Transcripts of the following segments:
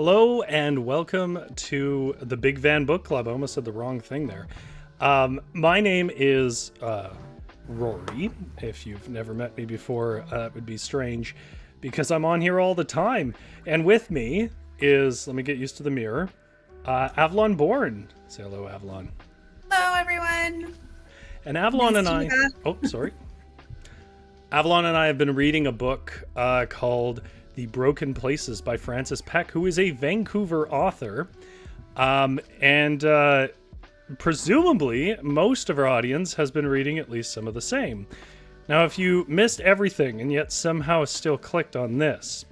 Hello and welcome to the Big Van Book Club. I almost said the wrong thing there. My name is Rory. If you've never met me before, that would be strange because I'm on here all the time. And with me is, let me get used to the mirror, Avalon Bourne. Say hello, Avalon. Hello, everyone. And Avalon and I... Oh, sorry. Avalon and I have been reading a book called The Broken Places by Frances Peck, who is a Vancouver author. And presumably, most of our audience has been reading at least some of the same. Now, if you missed everything and yet somehow still clicked on this,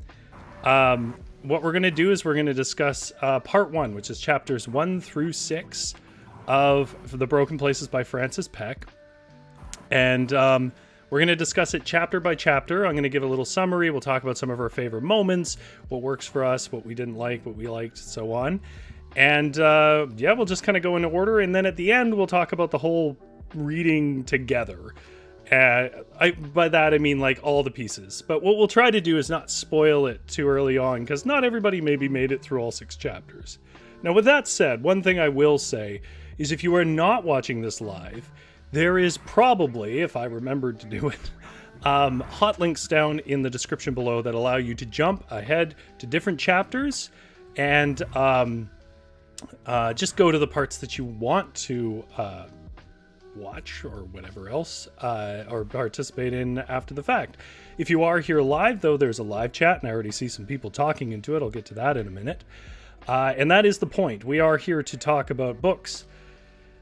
what we're going to do is we're going to discuss part one, which is chapters 1 through 6 of The Broken Places by Frances Peck. And we're going to discuss it chapter by chapter. I'm going to give a little summary. We'll talk about some of our favorite moments, what works for us, what we didn't like, what we liked, so on. And yeah, we'll just kind of go in order. And then at the end, we'll talk about the whole reading together. By that, I mean like all the pieces. But what we'll try to do is not spoil it too early on, because not everybody maybe made it through all 6 chapters. Now, with that said, one thing I will say is if you are not watching this live, there is probably, if I remembered to do it, hot links down in the description below that allow you to jump ahead to different chapters and just go to the parts that you want to watch or whatever else or participate in after the fact. If you are here live, though, there's a live chat, and I already see some people talking into it. I'll get to that in a minute. And that is the point. We are here to talk about books.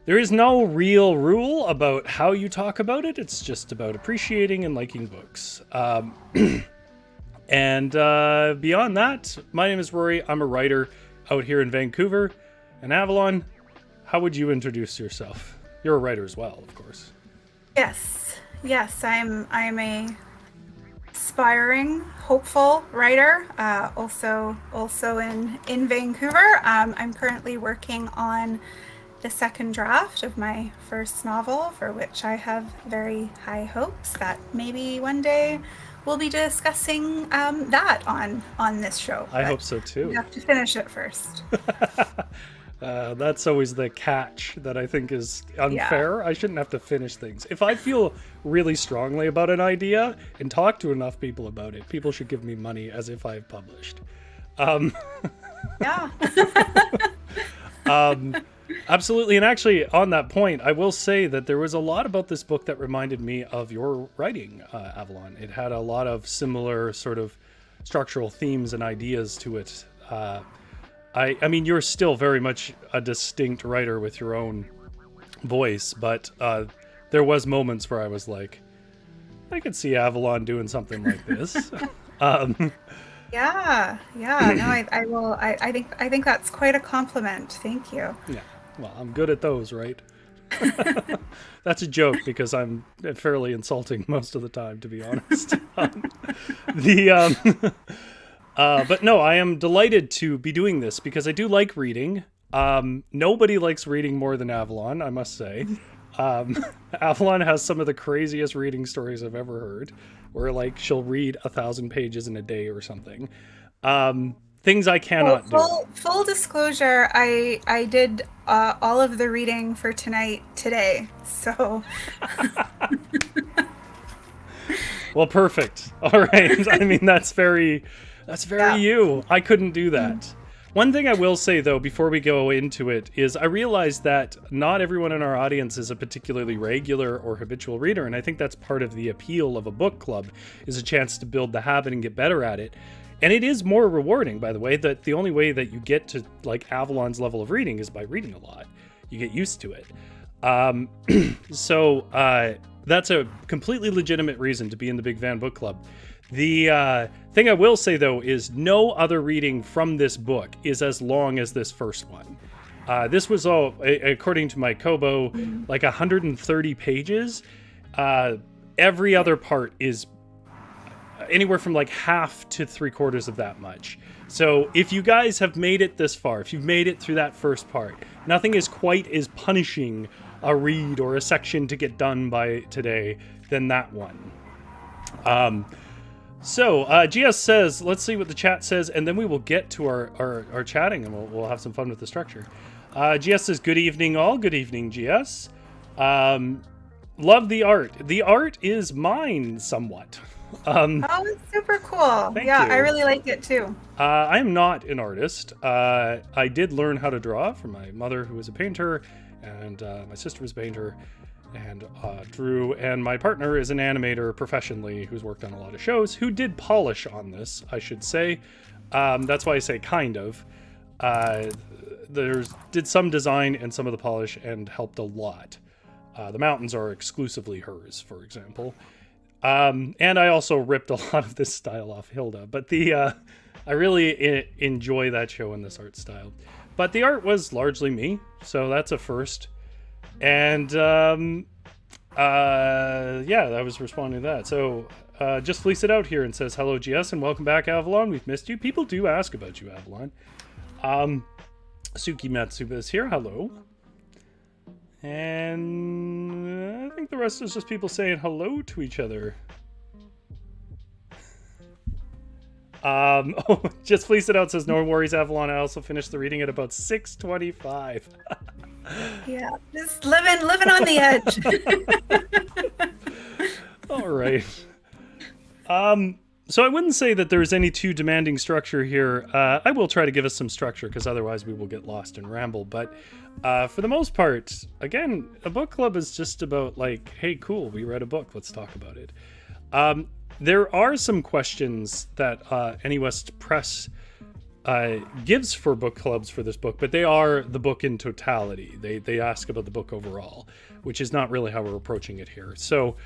There is no real rule about how you talk about it. It's just about appreciating and liking books. And beyond that, my name is Rory. I'm a writer out here in Vancouver. And Avalon, how would you introduce yourself? You're a writer as well, of course. Yes, I'm a aspiring, hopeful writer. Also in Vancouver. I'm currently working on the second draft of my first novel, for which I have very high hopes that maybe one day we'll be discussing that on this show. I hope so too. You have to finish it first. That's always the catch that I think is unfair. Yeah. I shouldn't have to finish things. If I feel really strongly about an idea and talk to enough people about it, people should give me money as if I've published. Yeah. Absolutely. And actually, on that point, I will say that there was a lot about this book that reminded me of your writing, Avalon. It had a lot of similar sort of structural themes and ideas to it. I mean, you're still very much a distinct writer with your own voice, but there was moments where I was like, I could see Avalon doing something like this. Yeah. No, I will. I think that's quite a compliment. Thank you. Yeah. Well, I'm good at those, right? That's a joke because I'm fairly insulting most of the time, to be honest. But no, I am delighted to be doing this because I do like reading. Nobody likes reading more than Avalon, I must say. Avalon has some of the craziest reading stories I've ever heard, where like she'll read 1,000 pages in a day or something. Things I cannot do. Full disclosure, I did all of the reading for today. So. Well, perfect. All right. I mean, that's very you. I couldn't do that. One thing I will say, though, before we go into it, is I realize that not everyone in our audience is a particularly regular or habitual reader, and I think that's part of the appeal of a book club, is a chance to build the habit and get better at it. And it is more rewarding, by the way, that the only way that you get to, like, Avalon's level of reading is by reading a lot. You get used to it. So that's a completely legitimate reason to be in the Big Van Book Club. The thing I will say, though, is no other reading from this book is as long as this first one. This was, according to my Kobo, like 130 pages. Every other part is anywhere from like half to 3/4 of that much. So if you guys have made it this far, if you've made it through that first part, nothing is quite as punishing a read or a section to get done by today than that one. So, GS says, let's see what the chat says, and then we will get to our chatting, and we'll have some fun with the structure. GS says, good evening, all. Good evening, GS. Love the art. The art is mine, somewhat. Oh, it's super cool. Yeah, you. I really like it, too. I am not an artist. I did learn how to draw from my mother, who was a painter, and my sister was a painter, and Drew, and my partner is an animator professionally who's worked on a lot of shows, who did polish on this, I should say. That's why I say kind of. Did some design and some of the polish and helped a lot. The mountains are exclusively hers, for example. And I also ripped a lot of this style off Hilda, but I really enjoy that show and this art style. But the art was largely me, so that's a first. And yeah, I was responding to that. So just fleece it out here and says, hello, GS, and welcome back, Avalon. We've missed you. People do ask about you, Avalon. Suki Matsuba is here. Hello. And I think the rest is just people saying hello to each other. Oh, just fleece it out says, no worries, Avalon. I also finished the reading at about 6:25. Yeah, just living on the edge. All right. So I wouldn't say that there's any too demanding structure here. I will try to give us some structure because otherwise we will get lost and ramble. But for the most part, again, a book club is just about like, hey, cool, we read a book. Let's talk about it. There are some questions that Any West Press gives for book clubs for this book, but they are the book in totality. They ask about the book overall, which is not really how we're approaching it here. So,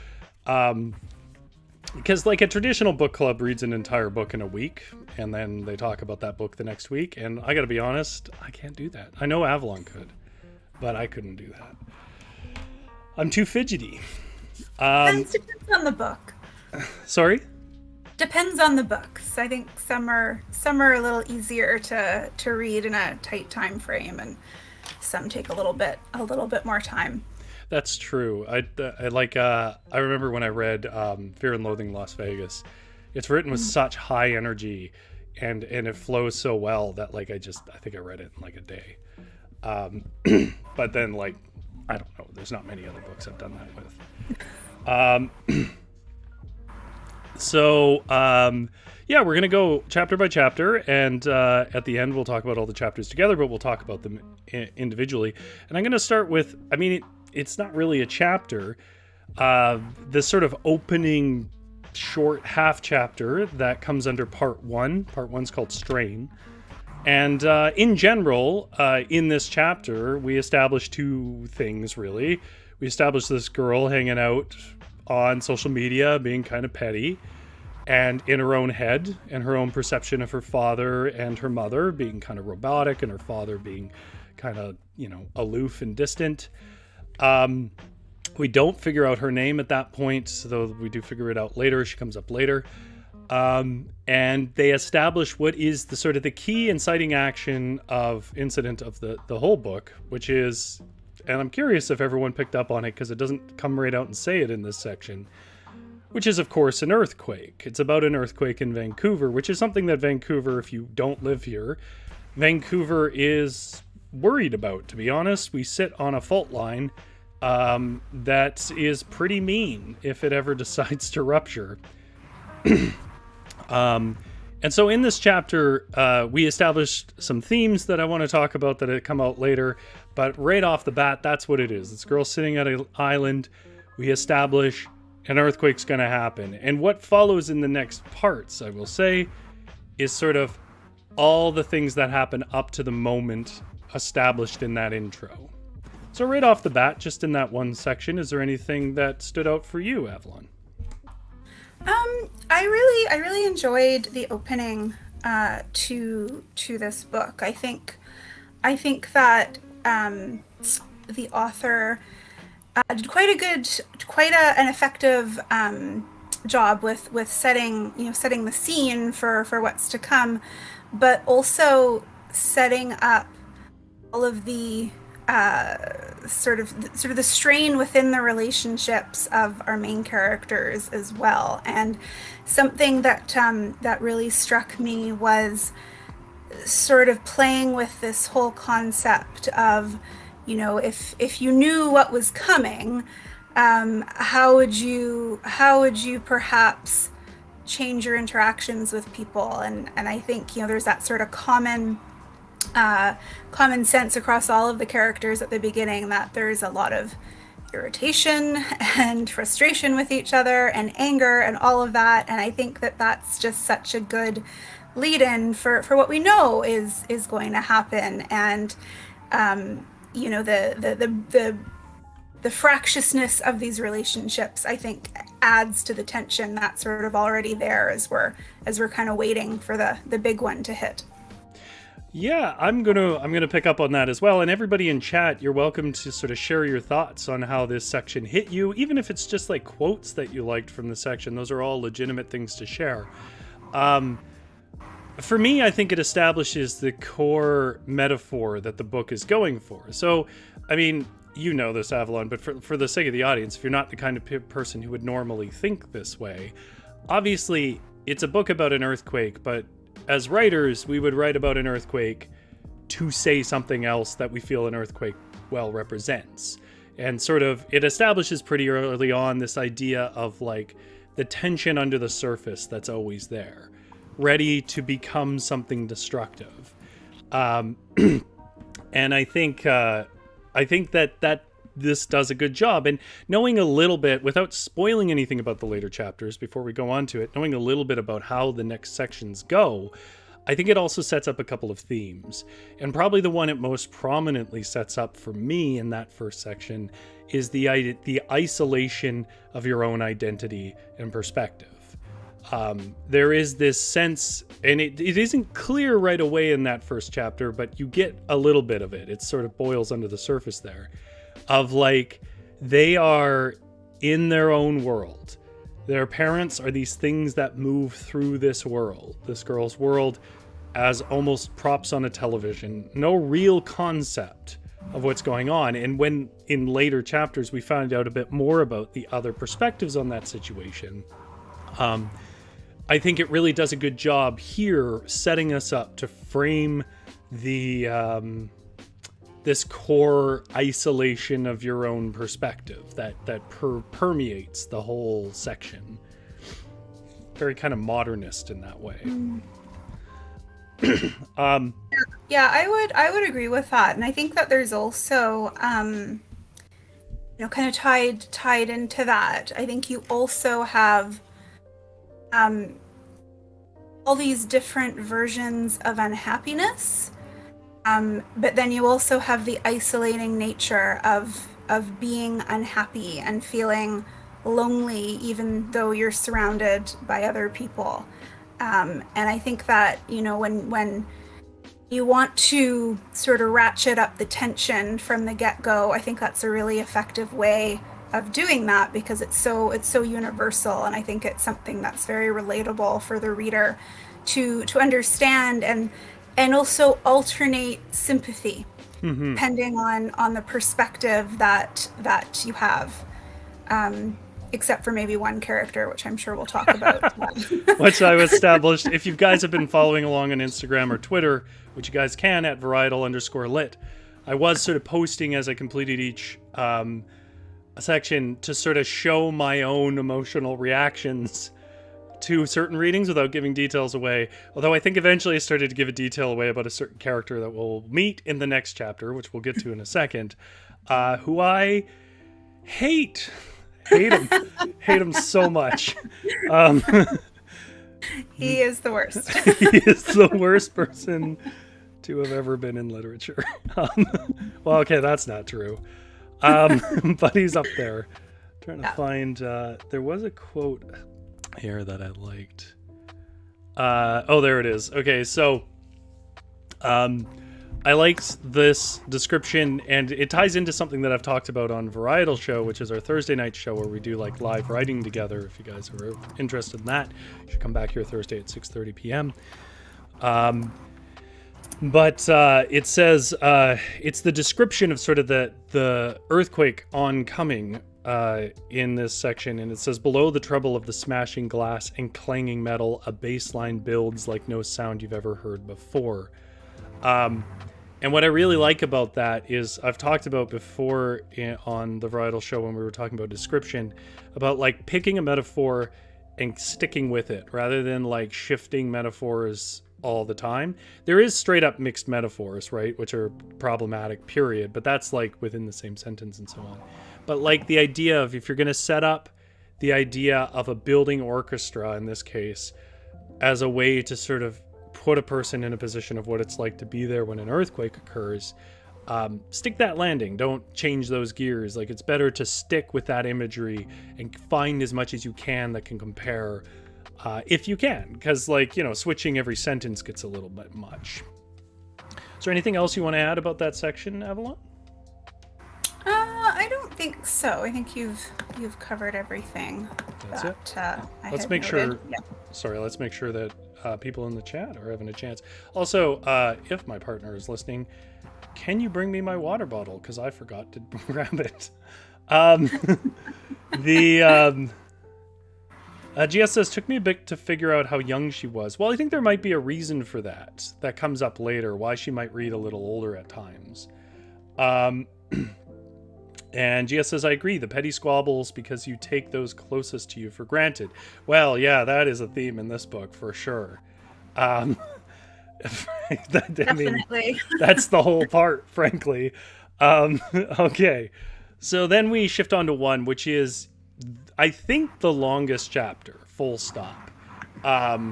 because like a traditional book club reads an entire book in a week, and then they talk about that book the next week, and I gotta be honest, I can't do that. I know Avalon could, but I couldn't do that. I'm too fidgety. Depends on the book. Sorry? Depends on the books. I think some are a little easier to read in a tight time frame, and some take a little bit more time. That's true. I remember when I read Fear and Loathing Las Vegas. It's written with such high energy, and it flows so well that like I think I read it in like a day. But then like I don't know. There's not many other books I've done that with. So, yeah, we're going to go chapter by chapter, and at the end we'll talk about all the chapters together, but we'll talk about them individually. And I'm going to start with, I mean, it's not really a chapter, this sort of opening short half chapter that comes under part one. Part one's called Strain. And in general, in this chapter, we establish two things, really. We establish this girl hanging out on social media, being kind of petty, and in her own head, and her own perception of her father and her mother being kind of robotic, and her father being kind of, aloof and distant. We don't figure out her name at that point, though we do figure it out later. She comes up later. And they establish what is the sort of the key inciting action of incident of the whole book, which is, and I'm curious if everyone picked up on it because it doesn't come right out and say it in this section, which is, of course, an earthquake. It's about an earthquake in Vancouver, which is something that Vancouver, if you don't live here, Vancouver is worried about, to be honest. We sit on a fault line that is pretty mean if it ever decides to rupture. And so in this chapter, we established some themes that I want to talk about that come out later, but right off the bat, that's what it is. It's a girl sitting at an island. We establish an earthquake's going to happen. And what follows in the next parts, I will say, is sort of all the things that happen up to the moment established in that intro. So right off the bat, just in that one section, is there anything that stood out for you, Avalon? I really enjoyed the opening to this book. I think that the author did quite an effective job with setting the scene for what's to come, but also setting up all of the sort of the strain within the relationships of our main characters as well. And something that that really struck me was sort of playing with this whole concept of, you know, if you knew what was coming, how would you perhaps change your interactions with people? And I think, you know, there's that sort of common sense across all of the characters at the beginning, that there's a lot of irritation and frustration with each other and anger and all of that. And I think that that's just such a good lead-in for what we know is going to happen. And you know, the fractiousness of these relationships, I think, adds to the tension that's sort of already there as we're kind of waiting for the big one to hit. Yeah, I'm gonna pick up on that as well. And everybody in chat, you're welcome to sort of share your thoughts on how this section hit you, even if it's just like quotes that you liked from the section. Those are all legitimate things to share. For me, I think it establishes the core metaphor that the book is going for. So, I mean, you know this, Avalon, but for the sake of the audience, if you're not the kind of person who would normally think this way, obviously it's a book about an earthquake, but as writers, we would write about an earthquake to say something else that we feel an earthquake well represents. And sort of, it establishes pretty early on this idea of like the tension under the surface that's always there, ready to become something destructive. And I think that this does a good job. And knowing a little bit, without spoiling anything about the later chapters before we go on to it, knowing a little bit about how the next sections go, I think it also sets up a couple of themes. And probably the one it most prominently sets up for me in that first section is the isolation of your own identity and perspective. There is this sense, and it isn't clear right away in that first chapter, but you get a little bit of it. It sort of boils under the surface there, of like, they are in their own world. Their parents are these things that move through this world, this girl's world, as almost props on a television. No real concept of what's going on. And when in later chapters we find out a bit more about the other perspectives on that situation, I think it really does a good job here setting us up to frame the this core isolation of your own perspective that permeates the whole section. Very kind of modernist in that way. Yeah, I would agree with that. And I think that there's also you know, kind of tied into that, I think you also have all these different versions of unhappiness, but then you also have the isolating nature of being unhappy and feeling lonely, even though you're surrounded by other people. And I think that, you know, when you want to sort of ratchet up the tension from the get-go, I think that's a really effective way of doing that, because it's so universal, and I think it's something that's very relatable for the reader to understand, and also alternate sympathy depending on the perspective that you have, except for maybe one character, which I'm sure we'll talk about. Which I established. If you guys have been following along on Instagram or Twitter, which you guys can at varietal_lit, I was sort of posting as I completed each section to sort of show my own emotional reactions to certain readings without giving details away. Although I think eventually I started to give a detail away about a certain character that we'll meet in the next chapter, which we'll get to in a second, who I hate him so much. He is the worst. He is the worst person to have ever been in literature. Well, okay, that's not true. But he's up there. Trying to find, there was a quote here that I liked. Oh, there it is. Okay, so I liked this description, and it ties into something that I've talked about on Varietal Show, which is our Thursday night show where we do like live writing together. If you guys are interested in that, you should come back here Thursday at 6:30 p.m. But it says it's the description of sort of the earthquake oncoming in this section, and it says, below the trouble of the smashing glass and clanging metal, a baseline builds like no sound you've ever heard before. And what I really like about that is, I've talked about before on the Varietal Show when we were talking about description, about like picking a metaphor and sticking with it rather than like shifting metaphors all the time. There is straight up mixed metaphors, right, which are problematic, period, but that's like within the same sentence and so on. But like the idea of, if you're going to set up the idea of a building orchestra in this case as a way to sort of put a person in a position of what it's like to be there when an earthquake occurs, stick that landing. Don't change those gears. Like, it's better to stick with that imagery and find as much as you can that can compare, if you can, because, like, you know, switching every sentence gets a little bit much. Is there anything else you want to add about that section, Avalon? I don't think so. I think you've covered everything. That's it. Let's make sure. Yeah. Sorry, let's make sure that people in the chat are having a chance. Also, if my partner is listening, can you bring me my water bottle? Because I forgot to grab it. GS says, took me a bit to figure out how young she was. Well, I think there might be a reason for that. That comes up later, why she might read a little older at times. And GS says, I agree, the petty squabbles because you take those closest to you for granted. Well, yeah, that is a theme in this book for sure. Definitely. I mean, that's the whole part, frankly. Okay, so then we shift on to 1, which is, I think, the longest chapter, full stop. So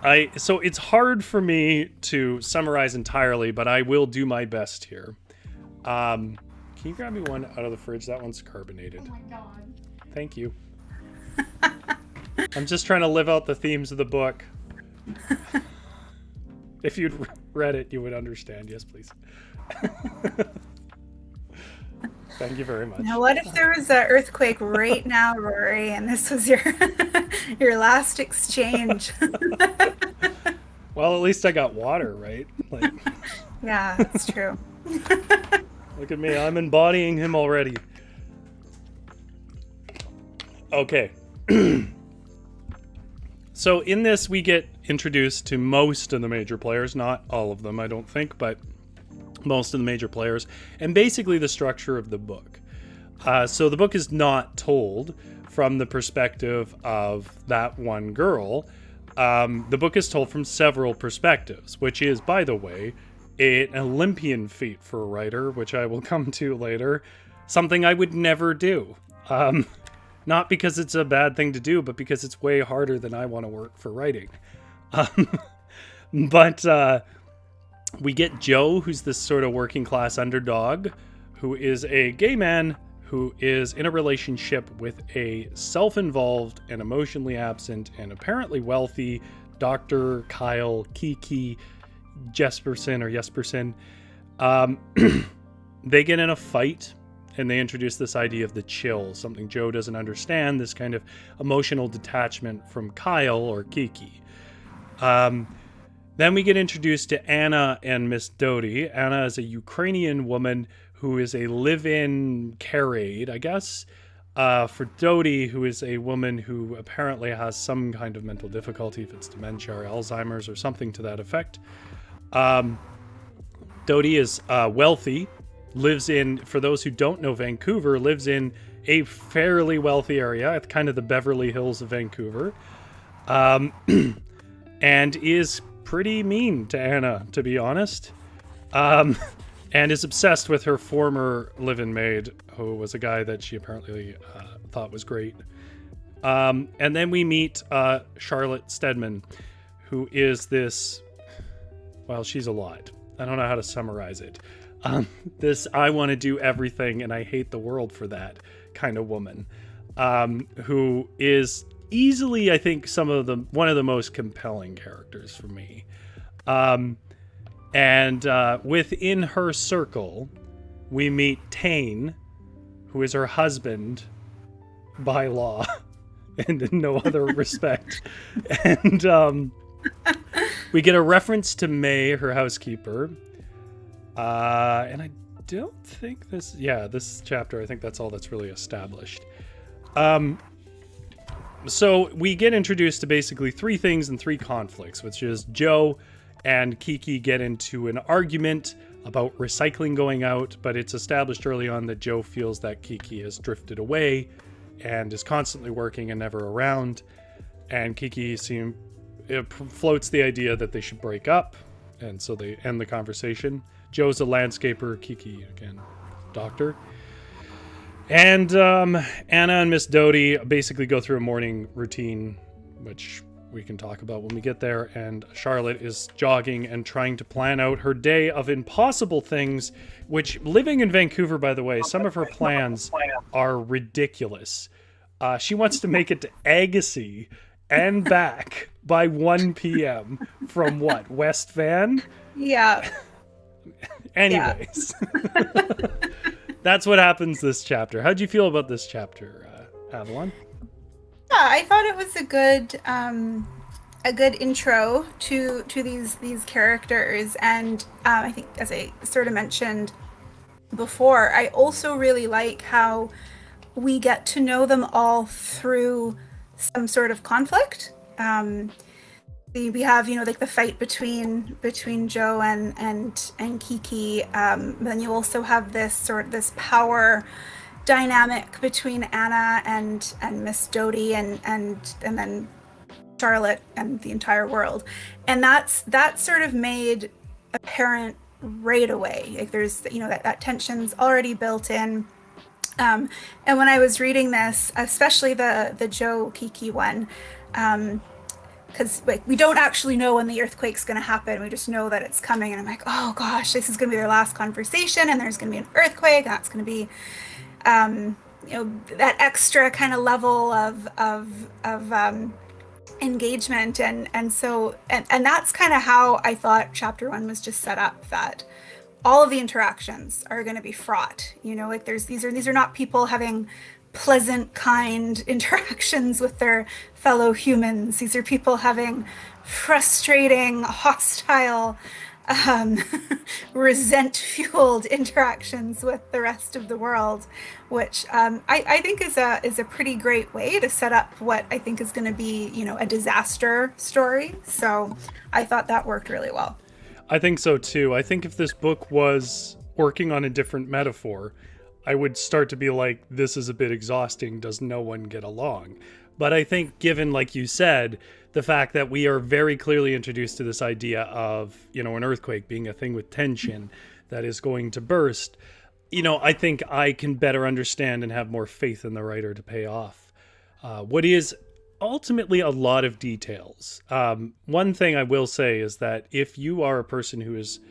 it's hard for me to summarize entirely, but I will do my best here. Can you grab me one out of the fridge? That one's carbonated. Oh my god. Thank you. I'm just trying to live out the themes of the book. If you'd read it, you would understand. Yes, please. Thank you very much. Now, what if there was an earthquake right now, Rory, and this was your your last exchange? Well, at least I got water, right? Like, yeah, that's true. Look at me, I'm embodying him already. Okay. So in this, we get introduced to most of the major players, not all of them, I don't think, but most of the major players, and basically the structure of the book. So the book is not told from the perspective of that one girl. The book is told from several perspectives, which is, by the way, an Olympian feat for a writer, which I will come to later. Something I would never do. Not because it's a bad thing to do, but because it's way harder than I want to work for writing. But we get Joe, who's this sort of working class underdog, who is a gay man who is in a relationship with a self-involved and emotionally absent and apparently wealthy Dr. Kyle Kiki Jesperson. They get in a fight, and they introduce this idea of the chill, something Joe doesn't understand, this kind of emotional detachment from Kyle or Kiki. Then we get introduced to Anna and Miss Dodie. Anna is a Ukrainian woman who is a live-in care aide, I guess, for Dodie, who is a woman who apparently has some kind of mental difficulty, if it's dementia or Alzheimer's or something to that effect. Dodie is wealthy, lives in, for those who don't know Vancouver, lives in a fairly wealthy area, kind of the Beverly Hills of Vancouver, and is pretty mean to Anna, to be honest, and is obsessed with her former live-in maid, who was a guy that she apparently thought was great. And then we meet Charlotte Stedman, who is this, well, she's a lot. I don't know how to summarize it. This I want to do everything and I hate the world for that kind of woman, who is easily, I think, one of the most compelling characters for me. And within her circle, we meet Tane, who is her husband by law and in no other respect. And We get a reference to May, her housekeeper. And I don't think this chapter, I think that's all that's really established. So we get introduced to basically three things and three conflicts, which is Joe and Kiki get into an argument about recycling going out, but it's established early on that Joe feels that Kiki has drifted away and is constantly working and never around. And Kiki floats the idea that they should break up, and so they end the conversation. Joe's a landscaper, Kiki, again, doctor. And Anna and Miss Doty basically go through a morning routine, which we can talk about when we get there. And Charlotte is jogging and trying to plan out her day of impossible things, which, living in Vancouver, by the way, some of her plans are ridiculous. She wants to make it to Agassiz and back by 1 p.m. from what? West Van? Yeah. Anyways. That's what happens this chapter. How'd you feel about this chapter, Avalon? Yeah, I thought it was a good intro to these characters, and I think, as I sort of mentioned before, I also really like how we get to know them all through some sort of conflict. We have, like the fight between Joe and Kiki. Then you also have this power dynamic between Anna and Miss Doty and then Charlotte and the entire world, and that's sort of made apparent right away. Like there's that tension's already built in. And when I was reading this, especially the Joe Kiki one, because we don't actually know when the earthquake's going to happen. We just know that it's coming, and I'm like, oh gosh, this is going to be their last conversation, and there's going to be an earthquake, and that's going to be, that extra kind of level of engagement, and so that's kind of how I thought chapter 1 was just set up. That all of the interactions are going to be fraught. Like these are not people having pleasant, kind interactions with their fellow humans. These are people having frustrating, hostile, resent-fueled interactions with the rest of the world, which I think is a pretty great way to set up what I think is going to be, a disaster story. So I thought that worked really well. I think so too. I think if this book was working on a different metaphor, I would start to be like, this is a bit exhausting. Does no one get along? But I think given, like you said, the fact that we are very clearly introduced to this idea of, an earthquake being a thing with tension that is going to burst, I think I can better understand and have more faith in the writer to pay off what is ultimately a lot of details. One thing I will say is that if you are a person who is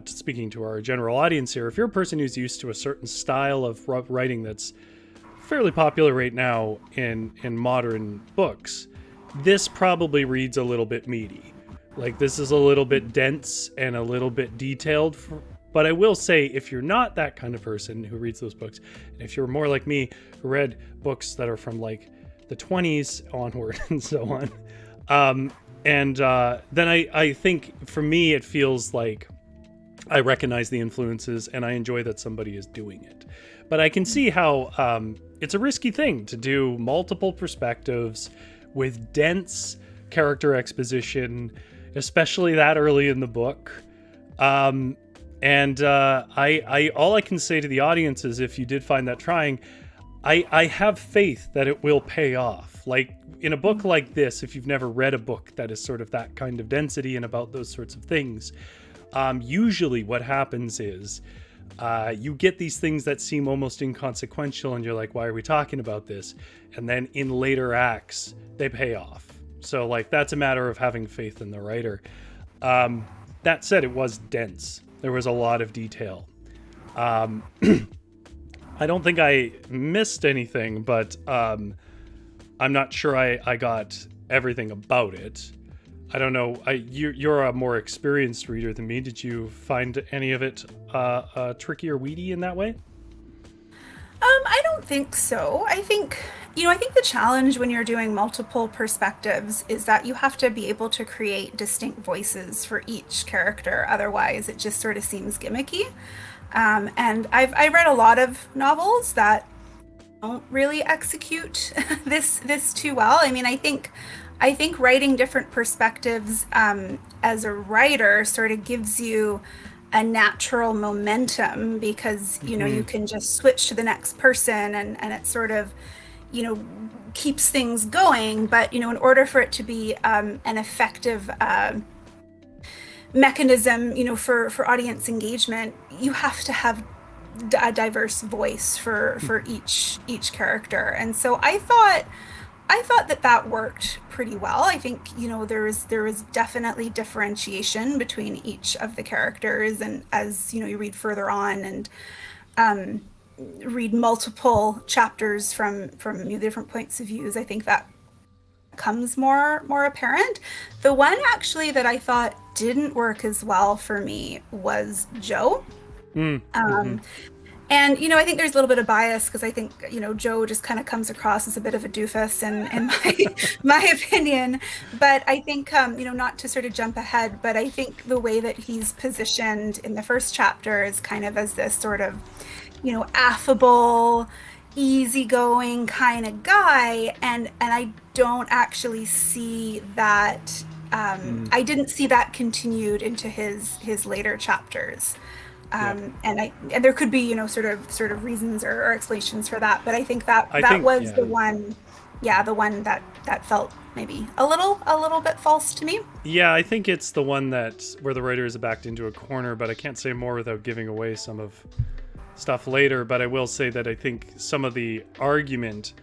speaking to our general audience here, if you're a person who's used to a certain style of writing that's fairly popular right now in modern books, this probably reads a little bit meaty. Like, this is a little bit dense and a little bit detailed. But I will say, if you're not that kind of person who reads those books, and if you're more like me, who read books that are from like the 20s onward and so on, then I think for me it feels like I recognize the influences and I enjoy that somebody is doing it. But I can see how it's a risky thing to do multiple perspectives with dense character exposition, especially that early in the book. I all I can say to the audience is, if you did find that trying, I have faith that it will pay off. Like, in a book like this, if you've never read a book that is sort of that kind of density and about those sorts of things, usually what happens is you get these things that seem almost inconsequential, and you're like, why are we talking about this? And then in later acts, they pay off. So, like, that's a matter of having faith in the writer. That said, it was dense. There was a lot of detail. I don't think I missed anything, but I'm not sure I got everything about it. I don't know. You're a more experienced reader than me. Did you find any of it tricky or weedy in that way? I don't think so. I think, I think the challenge when you're doing multiple perspectives is that you have to be able to create distinct voices for each character. Otherwise, it just sort of seems gimmicky. And I read a lot of novels that don't really execute this too well. I mean, I think writing different perspectives as a writer sort of gives you a natural momentum because you can just switch to the next person and it sort of keeps things going. But in order for it to be an effective mechanism for audience engagement, you have to have a diverse voice for each character. And so I thought that worked pretty well. I think there was definitely differentiation between each of the characters, and as you read further on and read multiple chapters from different points of views, I think that becomes more apparent. The one actually that I thought didn't work as well for me was Joe. And I think there's a little bit of bias because I think Joe just kind of comes across as a bit of a doofus in my opinion. But I think not to sort of jump ahead, but I think the way that he's positioned in the first chapter is kind of as this sort of affable, easygoing kind of guy, and I don't actually see that. I didn't see that continued into his later chapters. And there could be sort of reasons or explanations for that, but I think that was the one that felt maybe a little bit false to me. Yeah, I think it's the one where the writer is backed into a corner, but I can't say more without giving away some of stuff later. But I will say that I think some of the argument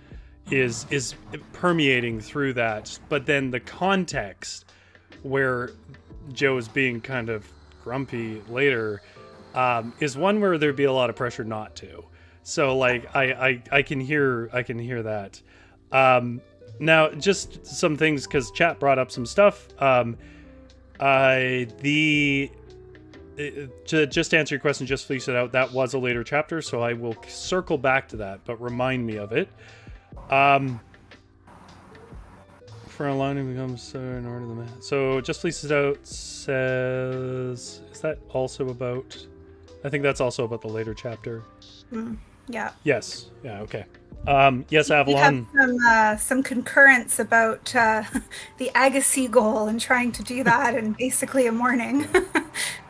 is permeating through that, but then the context where Joe's being kind of grumpy later is one where there'd be a lot of pressure not to. So like I can hear that. Now just some things, because chat brought up some stuff. Just to answer your question, just fleece it out, that was a later chapter, so I will circle back to that, but remind me of it. For a line, it becomes so in order the man. So just fleece it out says, is that also about? I think that's also about the later chapter. Yeah. Yes. Yeah. Okay. Yes, Avalon. We have some concurrence about the Agassi goal and trying to do that in basically a morning.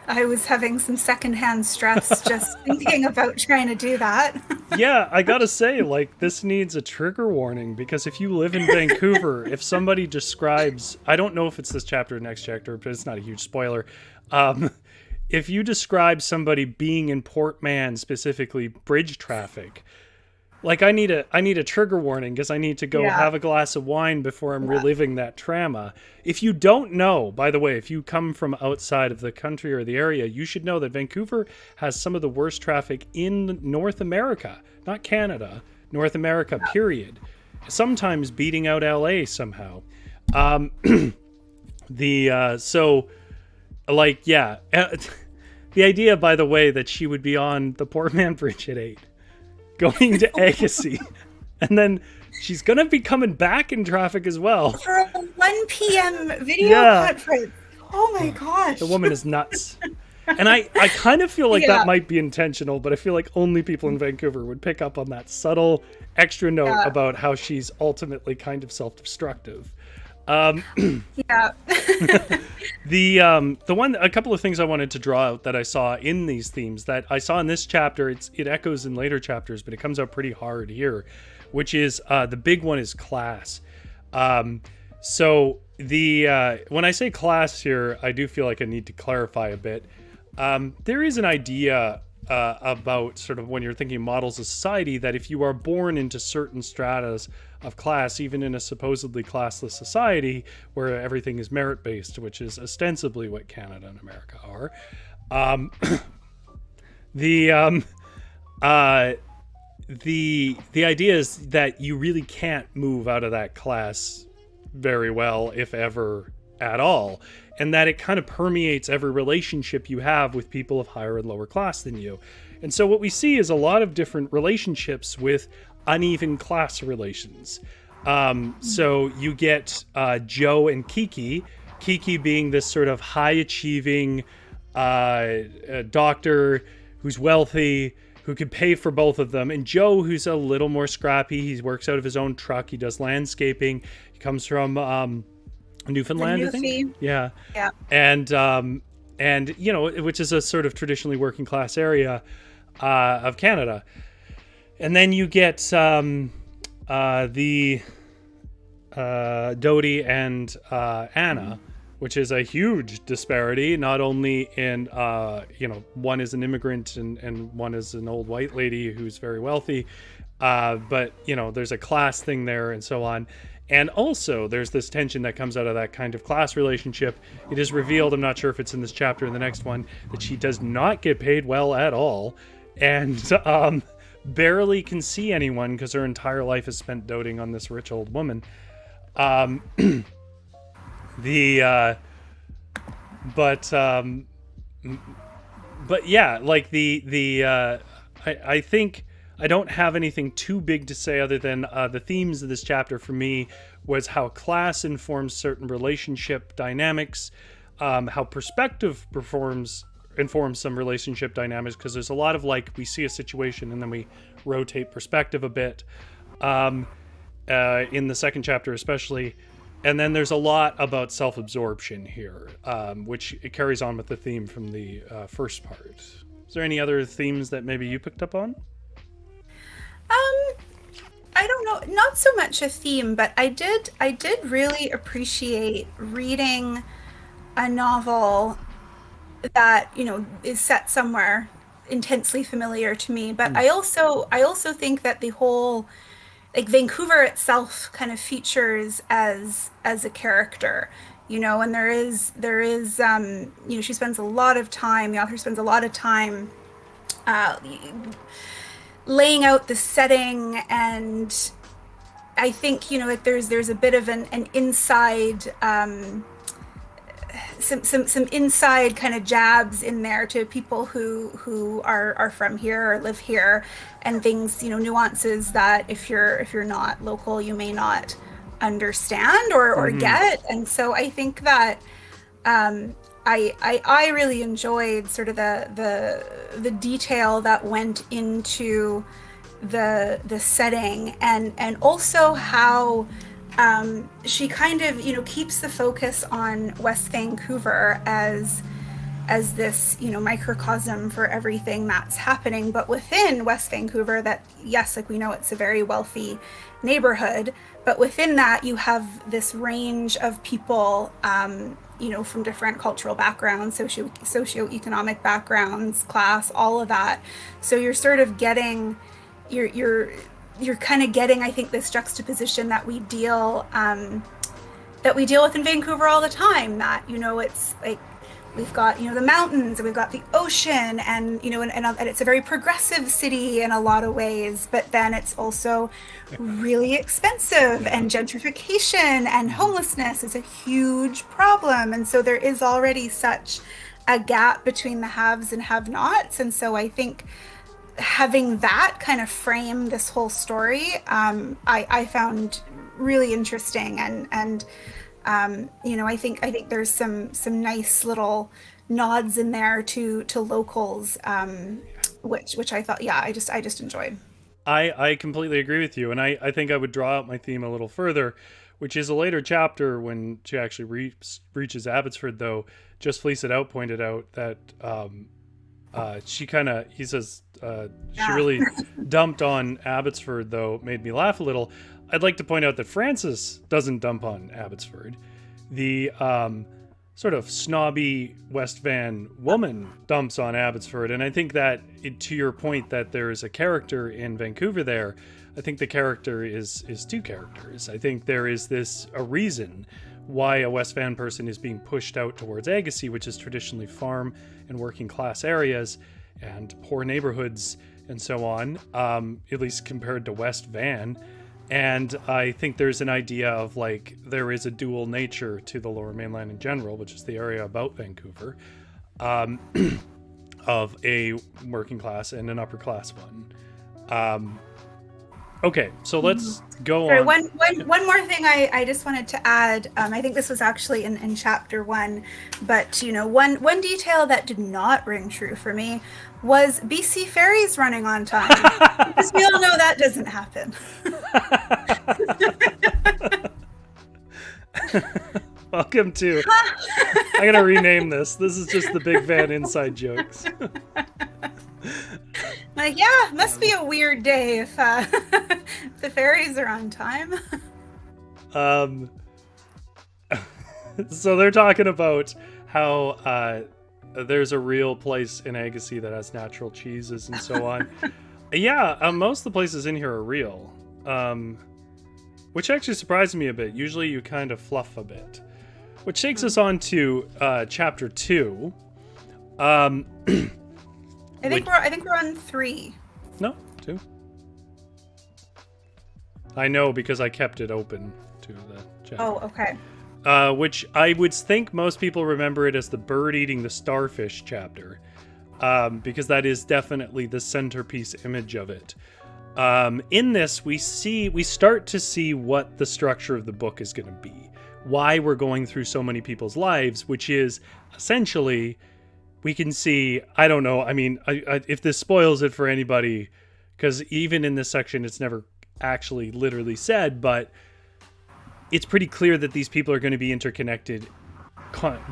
I was having some secondhand stress just thinking about trying to do that. Yeah, I gotta say, like, this needs a trigger warning, because if you live in Vancouver, if somebody describes, I don't know if it's this chapter or next chapter, but it's not a huge spoiler. If you describe somebody being in Port Mann, specifically bridge traffic, like I need a trigger warning, because I need to go have a glass of wine before I'm reliving that trauma. If you don't know, by the way, if you come from outside of the country or the area, you should know that Vancouver has some of the worst traffic in North America, not Canada, North America, period. Sometimes beating out LA somehow. The idea, by the way, that she would be on the Port Mann Bridge at 8, going to Agassi, and then she's going to be coming back in traffic as well. For a 1 p.m. video conference. Oh my gosh. The woman is nuts. And I kind of feel like that might be intentional, but I feel like only people in Vancouver would pick up on that subtle extra note about how she's ultimately kind of self-destructive. The one, a couple of things I wanted to draw out that I saw in these themes that I saw in this chapter, it echoes in later chapters, but it comes out pretty hard here, which is the big one is class. So when I say class here, I do feel like I need to clarify a bit. There is an idea about sort of when you're thinking models of society, that if you are born into certain stratas of class, even in a supposedly classless society where everything is merit-based, which is ostensibly what Canada and America are, the idea is that you really can't move out of that class very well, if ever at all, and that it kind of permeates every relationship you have with people of higher and lower class than you. And so what we see is a lot of different relationships with uneven class relations. So you get Joe and Kiki being this sort of high-achieving doctor who's wealthy, who could pay for both of them, and Joe, who's a little more scrappy. He works out of his own truck. He does landscaping. He comes from Newfoundland, I think. Yeah. And you know, which is a sort of traditionally working class area of Canada. And then you get the Dodie and Anna, which is a huge disparity, not only in, you know, one is an immigrant and one is an old white lady who's very wealthy, but, you know, there's a class thing there and so on. And also there's this tension that comes out of that kind of class relationship. It is revealed, I'm not sure if it's in this chapter or in the next one, that she does not get paid well at all, and barely can see anyone because her entire life is spent doting on this rich old woman. But yeah, like I think I don't have anything too big to say other than the themes of this chapter for me was how class informs certain relationship dynamics, how perspective informs some relationship dynamics, because there's a lot of like we see a situation and then we rotate perspective a bit in the second chapter especially. And then there's a lot about self-absorption here, which it carries on with the theme from the first part. Is there any other themes that maybe you picked up on? I don't know, not so much a theme, but I did really appreciate reading a novel that, you know, is set somewhere intensely familiar to me. But I also think that the whole, like, Vancouver itself kind of features as a character, you know, and there is you know, she spends a lot of time, the author spends a lot of time laying out the setting, and I think, you know, there's a bit of an inside some inside kind of jabs in there to people who are from here or live here, and things, you know, nuances that if you're not local you may not understand or get. And so I think that I really enjoyed sort of the detail that went into the setting, and also how she kind of, you know, keeps the focus on West Vancouver as this, you know, microcosm for everything that's happening. But within West Vancouver, that, yes, like we know it's a very wealthy neighborhood, but within that you have this range of people, you know, from different cultural backgrounds, socioeconomic backgrounds, class, all of that. So you're sort of getting, you're kind of getting, I think, this juxtaposition that we deal with in Vancouver all the time, that, you know, it's like we've got, you know, the mountains and we've got the ocean, and, you know, and it's a very progressive city in a lot of ways, but then it's also really expensive, and gentrification and homelessness is a huge problem. And so there is already such a gap between the haves and have-nots. And so I think having that kind of frame this whole story, I found really interesting, and you know, I think there's some nice little nods in there to locals, which I thought, yeah, I just enjoyed. I completely agree with you, and I think I would draw out my theme a little further, which is a later chapter when she actually reaches Abbotsford. Though Just Fleece It Out pointed out that he says she really dumped on Abbotsford, though made me laugh a little. I'd like to point out that Frances doesn't dump on Abbotsford. The sort of snobby West Van woman dumps on Abbotsford, and I think that, to your point that there is a character in Vancouver there, I think the character is two characters. I think there is a reason why a West Van person is being pushed out towards Agassiz, which is traditionally farm and working class areas and poor neighborhoods and so on, at least compared to West Van. And I think there's an idea of, like, there is a dual nature to the Lower Mainland in general, which is the area about Vancouver, of a working class and an upper class one. Okay, so let's go Sorry, on. one more thing I just wanted to add. I think this was actually in chapter 1, but one detail that did not ring true for me was BC ferries running on time, because we all know that doesn't happen. Welcome to. I gotta rename this. This is just the Big Van inside jokes. Like, yeah, must be a weird day if the ferries are on time. So they're talking about how there's a real place in Agassiz that has natural cheeses and so on. Yeah, most of the places in here are real, which actually surprised me a bit. Usually you kind of fluff a bit. Which takes us on to chapter 2. I think we're on 3. No, 2. I know because I kept it open to the chapter. Oh, okay. Which I would think most people remember it as the bird eating the starfish chapter, because that is definitely the centerpiece image of it. In this, we start to see what the structure of the book is going to be, why we're going through so many people's lives, which is essentially, we can see, I don't know, I mean, if this spoils it for anybody, because even in this section, it's never actually literally said, but it's pretty clear that these people are going to be interconnected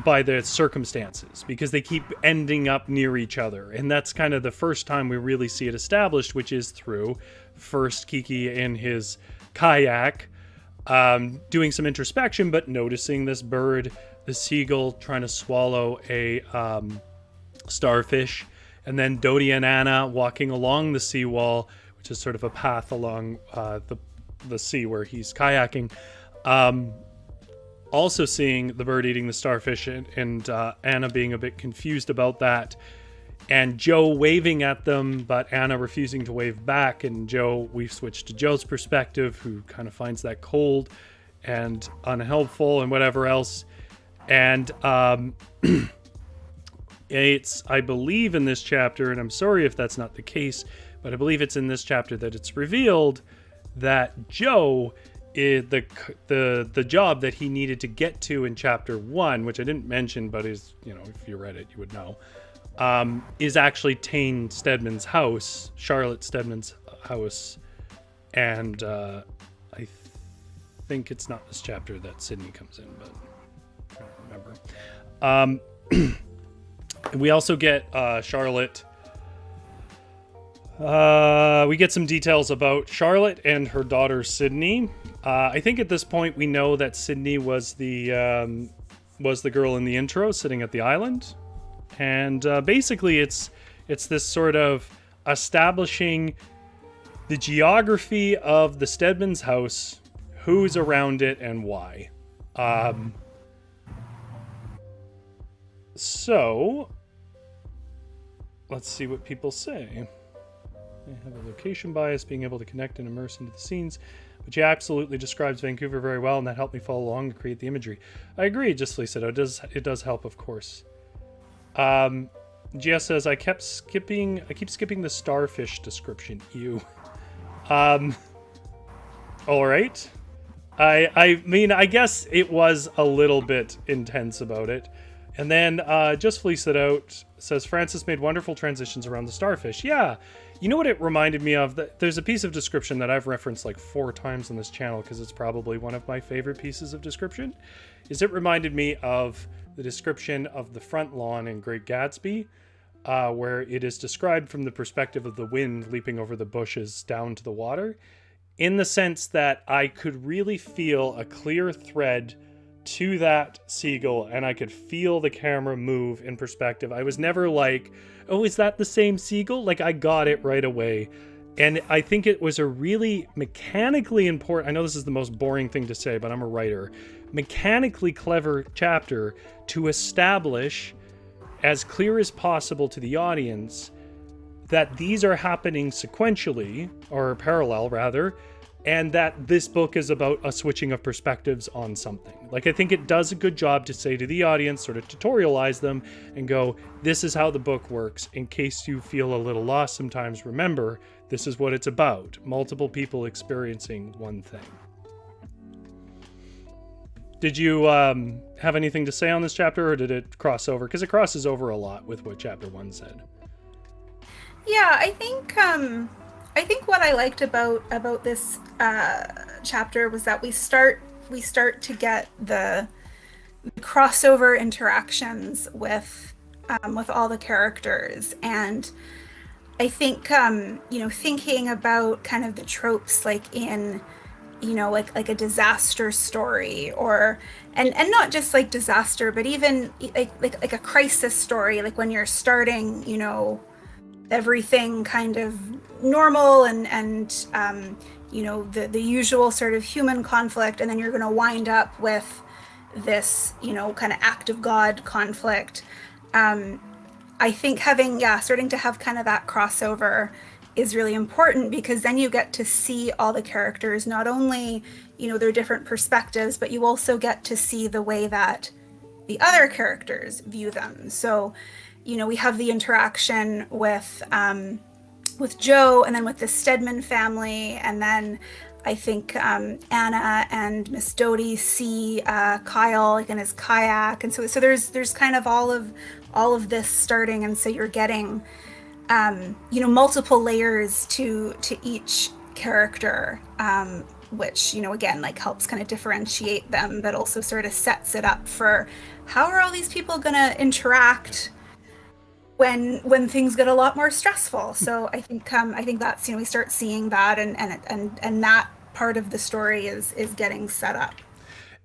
by the circumstances, because they keep ending up near each other. And that's kind of the first time we really see it established, which is through first Kiki in his kayak, doing some introspection, but noticing this bird, the seagull, trying to swallow a starfish, and then Dodie and Anna walking along the seawall, which is sort of a path along the sea where he's kayaking. Also seeing the bird eating the starfish, and Anna being a bit confused about that, and Joe waving at them, but Anna refusing to wave back. And Joe, we've switched to Joe's perspective, who kind of finds that cold and unhelpful and whatever else. And it's, I believe in this chapter, and I'm sorry if that's not the case, but I believe it's in this chapter that it's revealed that Joe is the job that he needed to get to in chapter 1, which I didn't mention, but is, if you read it, you would know, is actually Tane Stedman's house, Charlotte Stedman's house. And I think it's not this chapter that Sydney comes in, but I don't remember. We also get Charlotte. We get some details about Charlotte and her daughter Sydney. I think at this point we know that Sydney was the girl in the intro sitting at the island, and basically it's this sort of establishing the geography of the Stedman's house, who's around it, and why. So let's see what people say. They have a location bias, being able to connect and immerse into the scenes, which absolutely describes Vancouver very well, and that helped me follow along to create the imagery. I agree, just Lee said. It does help, of course. Gia says, I keep skipping the starfish description. Ew. All right. I mean, I guess it was a little bit intense about it. And then Just Fleece It Out says, Frances made wonderful transitions around the starfish. Yeah. You know what it reminded me of? There's a piece of description that I've referenced like 4 times on this channel because it's probably one of my favorite pieces of description. It reminded me of the description of the front lawn in Great Gatsby, where it is described from the perspective of the wind leaping over the bushes down to the water, in the sense that I could really feel a clear thread to that seagull, and I could feel the camera move in perspective. I was never like, oh, is that the same seagull? Like, I got it right away. And I think it was a really mechanically important, I know this is the most boring thing to say, but I'm a writer, mechanically clever chapter to establish as clear as possible to the audience that these are happening sequentially, or parallel rather, and that this book is about a switching of perspectives on something. Like, I think it does a good job to say to the audience, sort of tutorialize them and go, this is how the book works. In case you feel a little lost sometimes, remember, This is what it's about. Multiple people experiencing one thing. Did you have anything to say on this chapter, or did it cross over? Because it crosses over a lot with what chapter 1 said. Yeah, I think what I liked about this chapter was that we start to get the crossover interactions with all the characters, and I think thinking about kind of the tropes like in like a disaster story, or and not just like disaster, but even like a crisis story, like when you're starting everything kind of normal and the usual sort of human conflict, and then you're going to wind up with this kind of act of God conflict. I think starting to have kind of that crossover is really important, because then you get to see all the characters, not only their different perspectives, but you also get to see the way that the other characters view them. So we have the interaction with Joe, and then with the Stedman family, and then I think Anna and Miss Doty see Kyle like in his kayak, and so there's kind of all of this starting, and so you're getting multiple layers to each character, which again like helps kind of differentiate them, but also sort of sets it up for how are all these people going to interact when things get a lot more stressful. So I think that's we start seeing that, and that part of the story is getting set up.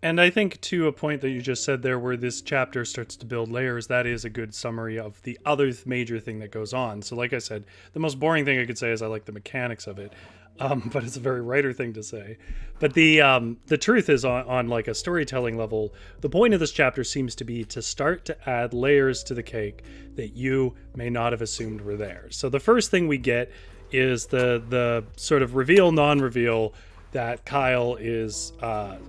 And I think to a point that you just said there, where this chapter starts to build layers, that is a good summary of the other major thing that goes on. So like I said, the most boring thing I could say is I like the mechanics of it, but it's a very writer thing to say. But the truth is, on like a storytelling level, the point of this chapter seems to be to start to add layers to the cake that you may not have assumed were there. So the first thing we get is the sort of reveal, non-reveal, that Kyle is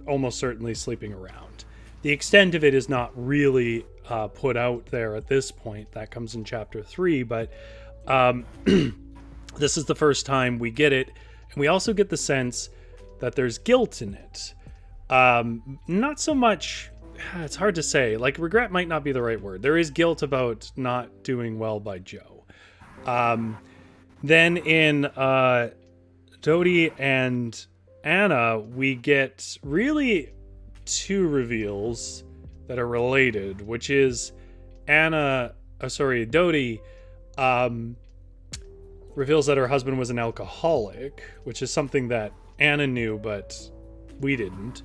almost certainly sleeping around. The extent of it is not really put out there at this point. That comes in chapter 3, but this is the first time we get it, and we also get the sense that there's guilt in it. Not so much, it's hard to say, like regret might not be the right word. There is guilt about not doing well by Joe. Then in Doty and Anna, we get really two reveals that are related, which is Doty reveals that her husband was an alcoholic, which is something that Anna knew, but we didn't.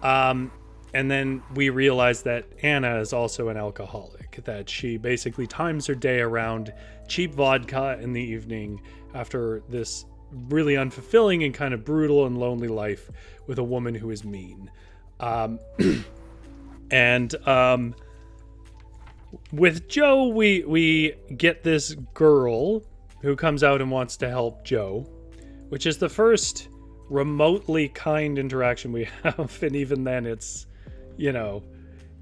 And then we realize that Anna is also an alcoholic, that she basically times her day around cheap vodka in the evening after this really unfulfilling and kind of brutal and lonely life with a woman who is mean. With Joe, we get this girl who comes out and wants to help Joe, which is the first remotely kind interaction we have, and even then it's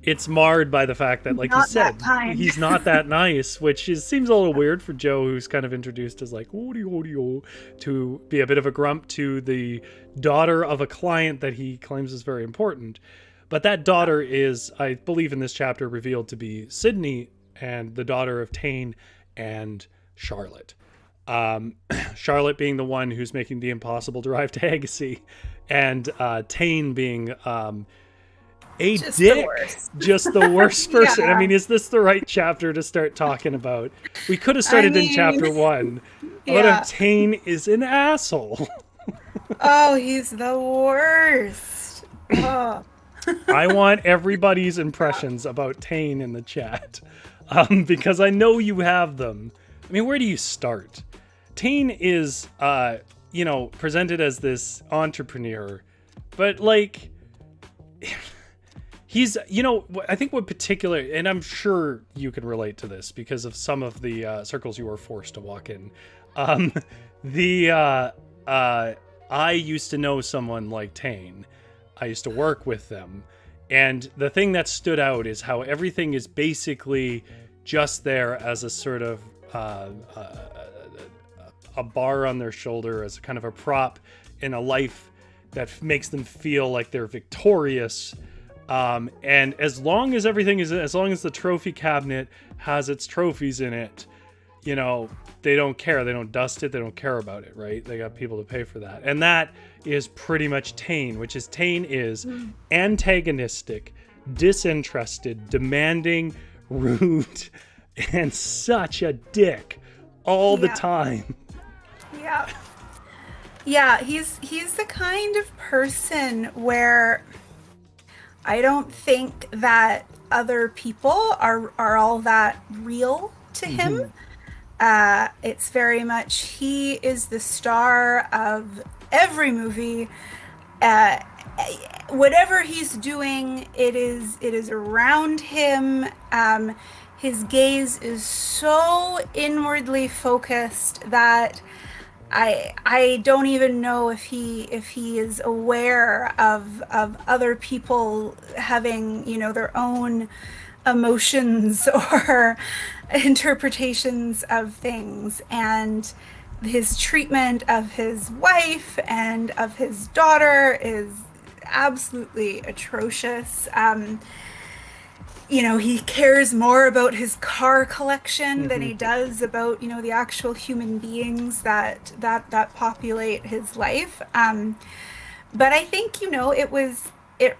it's marred by the fact that, like you said, he's not that nice, which seems a little weird for Joe, who's kind of introduced as like to be a bit of a grump to the daughter of a client that he claims is very important. But that daughter is, I believe in this chapter, revealed to be Sydney, and the daughter of Tane and Charlotte. Charlotte being the one who's making the impossible drive to Agassiz, and Tane being just the worst person. Yeah. I mean, is this the right chapter to start talking about? We could have started in chapter 1. But Tane is an asshole. Oh, he's the worst. Oh. I want everybody's impressions about Tane in the chat, because I know you have them. I mean, where do you start? Tane is, presented as this entrepreneur, but like, he's, I think what particular, and I'm sure you can relate to this because of some of the circles you were forced to walk in. I used to know someone like Tane. I used to work with them. And the thing that stood out is how everything is basically just there as a sort of a bar on their shoulder as kind of a prop in a life that makes them feel like they're victorious. And as long as the trophy cabinet has its trophies in it, they don't care. They don't dust it. They don't care about it, right? They got people to pay for that. And that is pretty much Tane, Tane is antagonistic, disinterested, demanding, rude, and such a dick all the time. Yeah. Yeah, he's the kind of person where I don't think that other people are all that real to him. It's very much, he is the star of every movie. Whatever he's doing, it is around him. His gaze is so inwardly focused that I don't even know if he is aware of other people having, their own emotions or interpretations of things. And his treatment of his wife and of his daughter is absolutely atrocious. He cares more about his car collection than he does about, the actual human beings that populate his life. But I think, it was a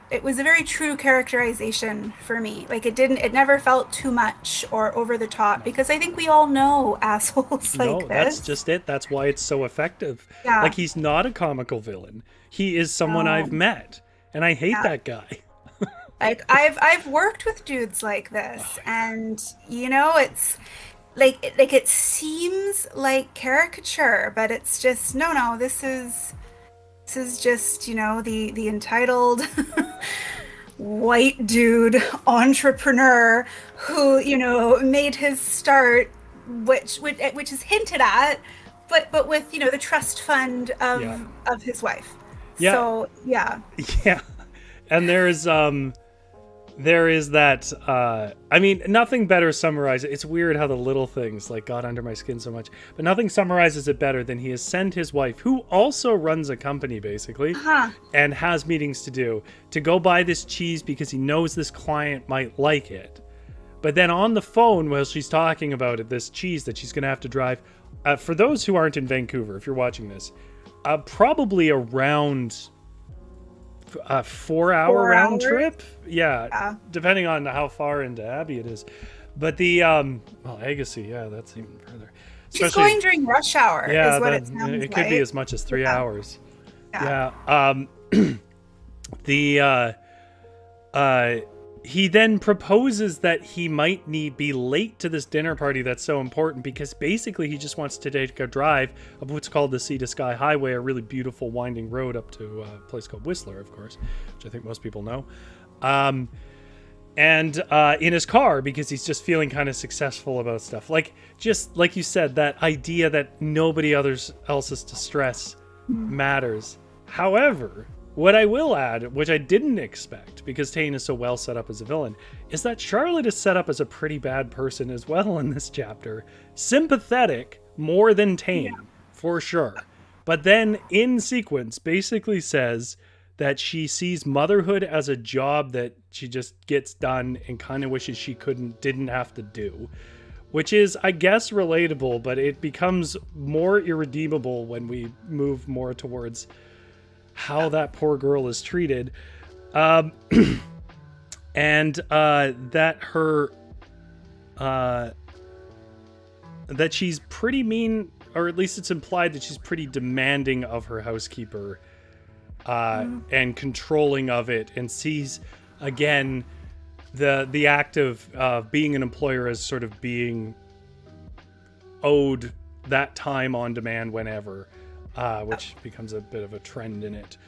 very true characterization for me. Like it never felt too much or over the top, because I think we all know assholes like this. No, that's just it. That's why it's so effective. Yeah. Like, he's not a comical villain. He is someone I've met, and I hate that guy. Like I've worked with dudes like this, and it's like it seems like caricature, but it's just no. This is just the entitled white dude entrepreneur who made his start, which is hinted at, but with the trust fund of his wife. Yeah. So yeah. Yeah, and there is that, nothing better summarizes. It's weird how the little things got under my skin so much, but nothing summarizes it better than he has sent his wife, who also runs a company basically, and has meetings to go buy this cheese because he knows this client might like it. But then on the phone, while she's talking about it, this cheese that she's going to have to drive, for those who aren't in Vancouver, if you're watching this, probably around a 4-hour round trip, depending on how far into Abbey it is. But the Agassiz, that's even further. She's going during rush hour, is what it sounds like. It could be as much as 3 hours. He then proposes that he might be late to this dinner party that's so important, because basically he just wants to take a drive of what's called the Sea to Sky Highway, a really beautiful winding road up to a place called Whistler, of course, which I think most people know. And in his car, because he's just feeling kind of successful about stuff. Just like you said, that idea that nobody else's distress matters. However, what I will add, which I didn't expect, because Tane is so well set up as a villain, is that Charlotte is set up as a pretty bad person as well in this chapter. Sympathetic more than Tane, for sure. But then, in sequence, basically says that she sees motherhood as a job that she just gets done and kind of wishes she didn't have to do. Which is, I guess, relatable, but it becomes more irredeemable when we move more towards how that poor girl is treated, and that her that she's pretty mean, or at least it's implied that she's pretty demanding of her housekeeper, and controlling of it, and sees again the act of being an employer as sort of being owed that time on demand whenever. Which becomes a bit of a trend in it.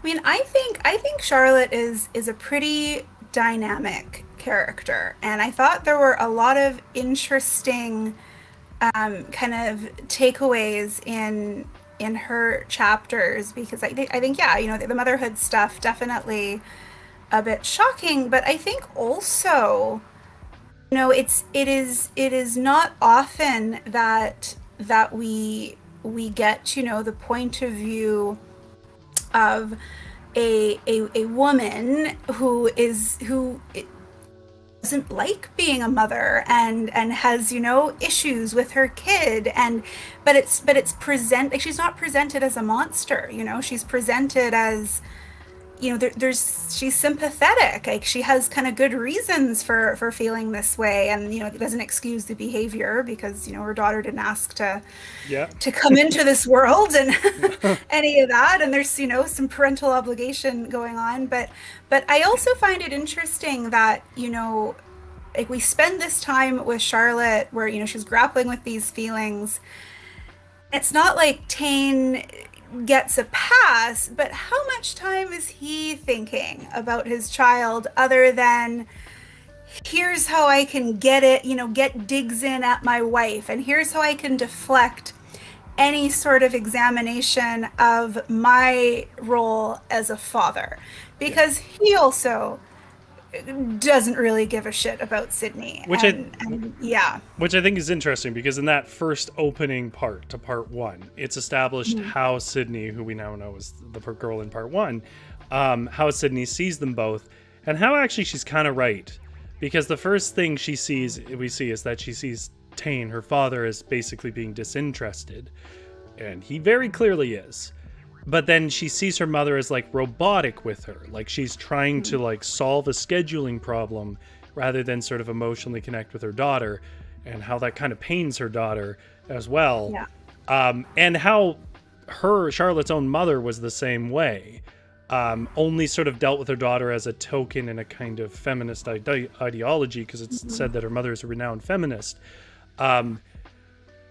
I think Charlotte is a pretty dynamic character, and I thought there were a lot of interesting kind of takeaways in her chapters, because I think the motherhood stuff definitely a bit shocking, but I think also it is not often that we get, the point of view of a woman who doesn't like being a mother and has, issues with her kid. But it's like, she's not presented as a monster. She's presented as, she's sympathetic. Like, she has kind of good reasons for feeling this way, and it doesn't excuse the behavior, because her daughter didn't ask to Yeah. come into this world and any of that. And there's some parental obligation going on. But I also find it interesting that like, we spend this time with Charlotte where she's grappling with these feelings. It's not like Tane gets a pass, but how much time is he thinking about his child, other than, here's how I can get digs in at my wife, and here's how I can deflect any sort of examination of my role as a father, because he also doesn't really give a shit about Sydney. Which yeah. Which I think is interesting, because in that first opening part to part one, it's established how Sydney, who we now know is the girl in part one, how Sydney sees them both, and how actually she's kind of right. Because the first thing we see is that she sees Tane, her father, as basically being disinterested. And he very clearly is. But then she sees her mother as like robotic with her. Like, she's trying to like solve a scheduling problem rather than sort of emotionally connect with her daughter, and how that kind of pains her daughter as well. Yeah. And how Charlotte's own mother was the same way. Only sort of dealt with her daughter as a token in a kind of feminist ideology, because it's said that her mother is a renowned feminist.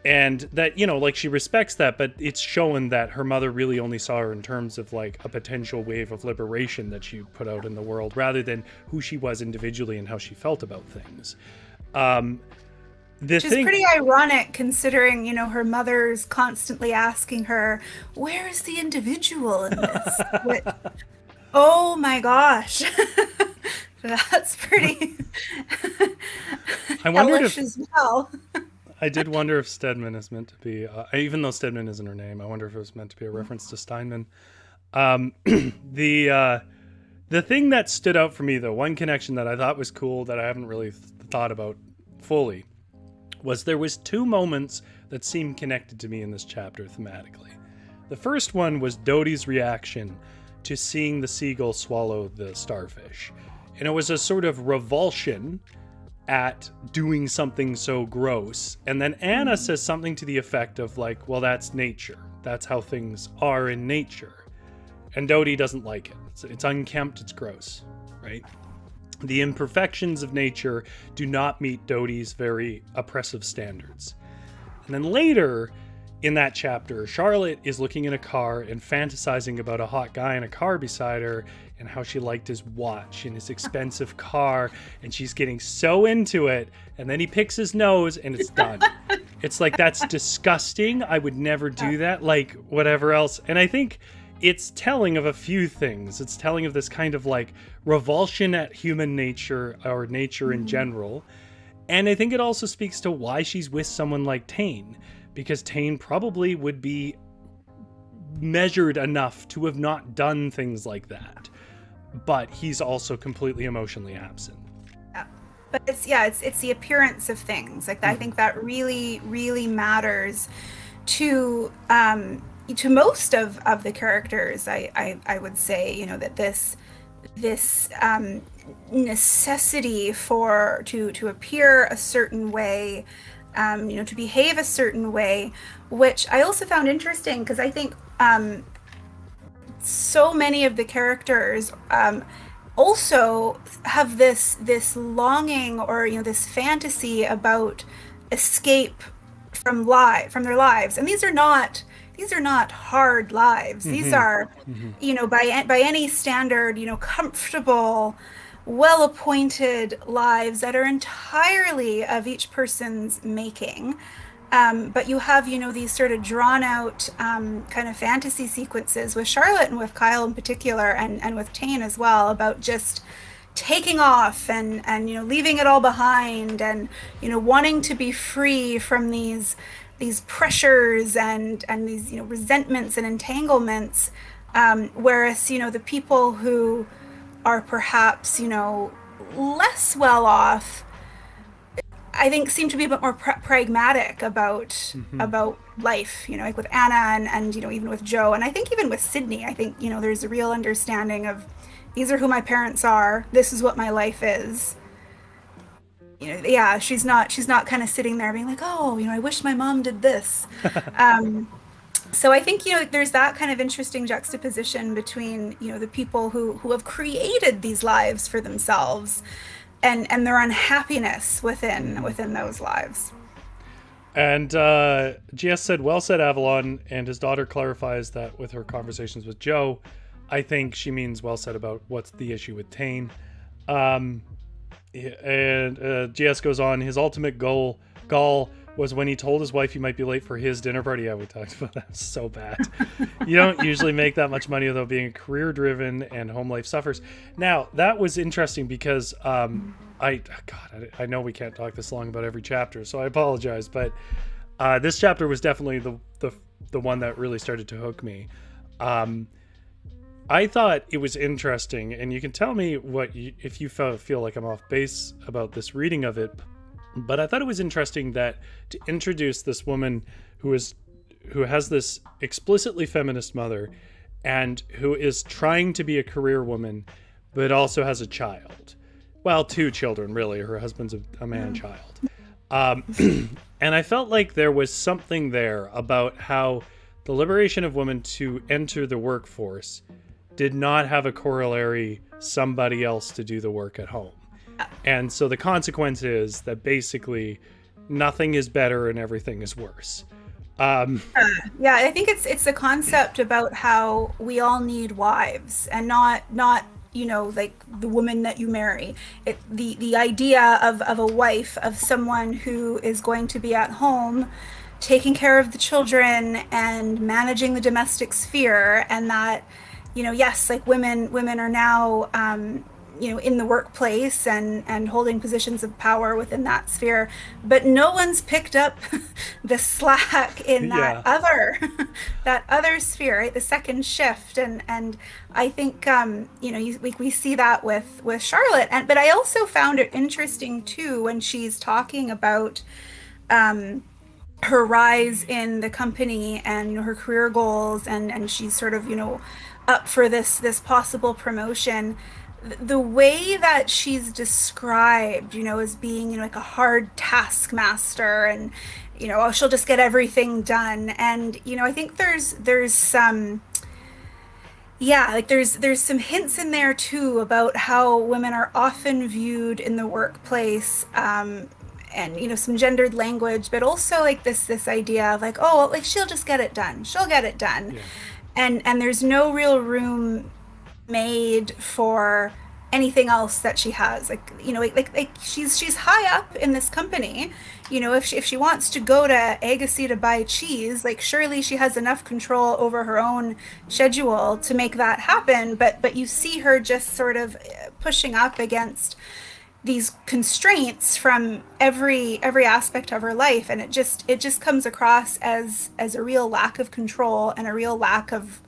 And that, like, she respects that, but it's shown that her mother really only saw her in terms of like a potential wave of liberation that she put out in the world, rather than who she was individually and how she felt about things. Which is pretty ironic, considering, her mother's constantly asking her, where is the individual in this? Oh my gosh. That's pretty I wondered hellish as well. I did wonder if Stedman is meant to be, even though Stedman isn't her name, I wonder if it was meant to be a reference to Steinman. The thing that stood out for me, though, one connection that I thought was cool that I haven't really thought about fully, was there was two moments that seemed connected to me in this chapter thematically. The first one was Dodie's reaction to seeing the seagull swallow the starfish. And it was a sort of revulsion at doing something so gross. And then Anna says something to the effect of like, well, that's nature. That's how things are in nature. And Dodie doesn't like it. It's unkempt, it's gross, right? The imperfections of nature do not meet Dodie's very oppressive standards. And then later in that chapter, Charlotte is looking in a car and fantasizing about a hot guy in a car beside her, and how she liked his watch and his expensive car, and she's getting so into it, and then he picks his nose and it's done. It's like, that's disgusting. I would never do that. Like, whatever else. And I think it's telling of a few things. It's telling of this kind of like revulsion at human nature, or nature in general. And I think it also speaks to why she's with someone like Tane, because Tane probably would be measured enough to have not done things like that. But he's also completely emotionally absent. Yeah. But it's the appearance of things. Like, I think that really, really matters to most of the characters. I would say, that this necessity to appear a certain way, to behave a certain way, which I also found interesting, because I think so many of the characters also have this longing, or this fantasy about escape from their lives. And these are not hard lives. These are, by any standard, comfortable, well-appointed lives that are entirely of each person's making. But you have, these sort of drawn out kind of fantasy sequences with Charlotte, and with Kyle in particular, and with Tane as well, about just, taking off and leaving it all behind, and wanting to be free from these pressures and these resentments and entanglements, whereas the people who are perhaps less well off, I think, seem to be a bit more pragmatic about life, like with Anna and even with Joe, and I think even with Sydney. I think there's a real understanding of, these are who my parents are, this is what my life is. Yeah, she's not kind of sitting there being like, oh, I wish my mom did this. So I think there's that kind of interesting juxtaposition between the people who have created these lives for themselves, and their unhappiness within those lives. And GS said, well said, Avalon, and his daughter clarifies that with her conversations with Joe. I think she means well said about what's the issue with Tane. And GS goes on, his ultimate gall was when he told his wife he might be late for his dinner party. Yeah, we talked about that. So bad. You don't usually make that much money without being career driven, and home life suffers. Now, that was interesting because I know we can't talk this long about every chapter, so I apologize, but this chapter was definitely the one that really started to hook me. I thought it was interesting, and you can tell me if you feel like I'm off base about this reading of it, but I thought it was interesting that to introduce this woman who has this explicitly feminist mother, and who is trying to be a career woman, but also has a child. Well, 2 children, really. Her husband's a man-child. And I felt like there was something there about how the liberation of women to enter the workforce did not have a corollary somebody else to do the work at home. And so the consequence is that basically nothing is better and everything is worse. Yeah, I think it's a concept about how we all need wives, and not like the woman that you marry. The idea of a wife, of someone who is going to be at home taking care of the children and managing the domestic sphere, and that yes, like women are now in the workplace and holding positions of power within that sphere, but no one's picked up the slack in that other sphere, right? The second shift, and I think we see that with Charlotte, but I also found it interesting too when she's talking about her rise in the company and her career goals, and she's sort of up for this possible promotion. The way that she's described, as being, like a hard taskmaster, and, she'll just get everything done. And, I think there's some, there's some hints in there too about how women are often viewed in the workplace, and, some gendered language, but also like this idea of like, oh, like she'll just get it done. She'll get it done. Yeah. And there's no real room made for anything else that she has, like she's high up in this company. If she wants to go to Agassiz to buy cheese, like surely she has enough control over her own schedule to make that happen, but you see her just sort of pushing up against these constraints from every aspect of her life, and it just comes across as a real lack of control and a real lack of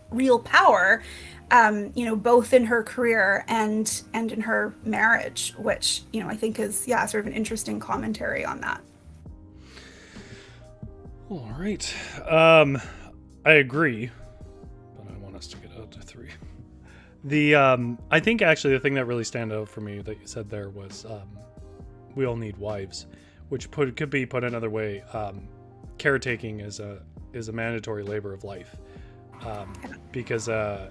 real power, both in her career and in her marriage, which, I think is, sort of an interesting commentary on that. All right. I agree, but I want us to get out to 3. I think actually the thing that really stand out for me that you said there was, we all need wives, which could be put another way. Caretaking is a mandatory labor of life, because I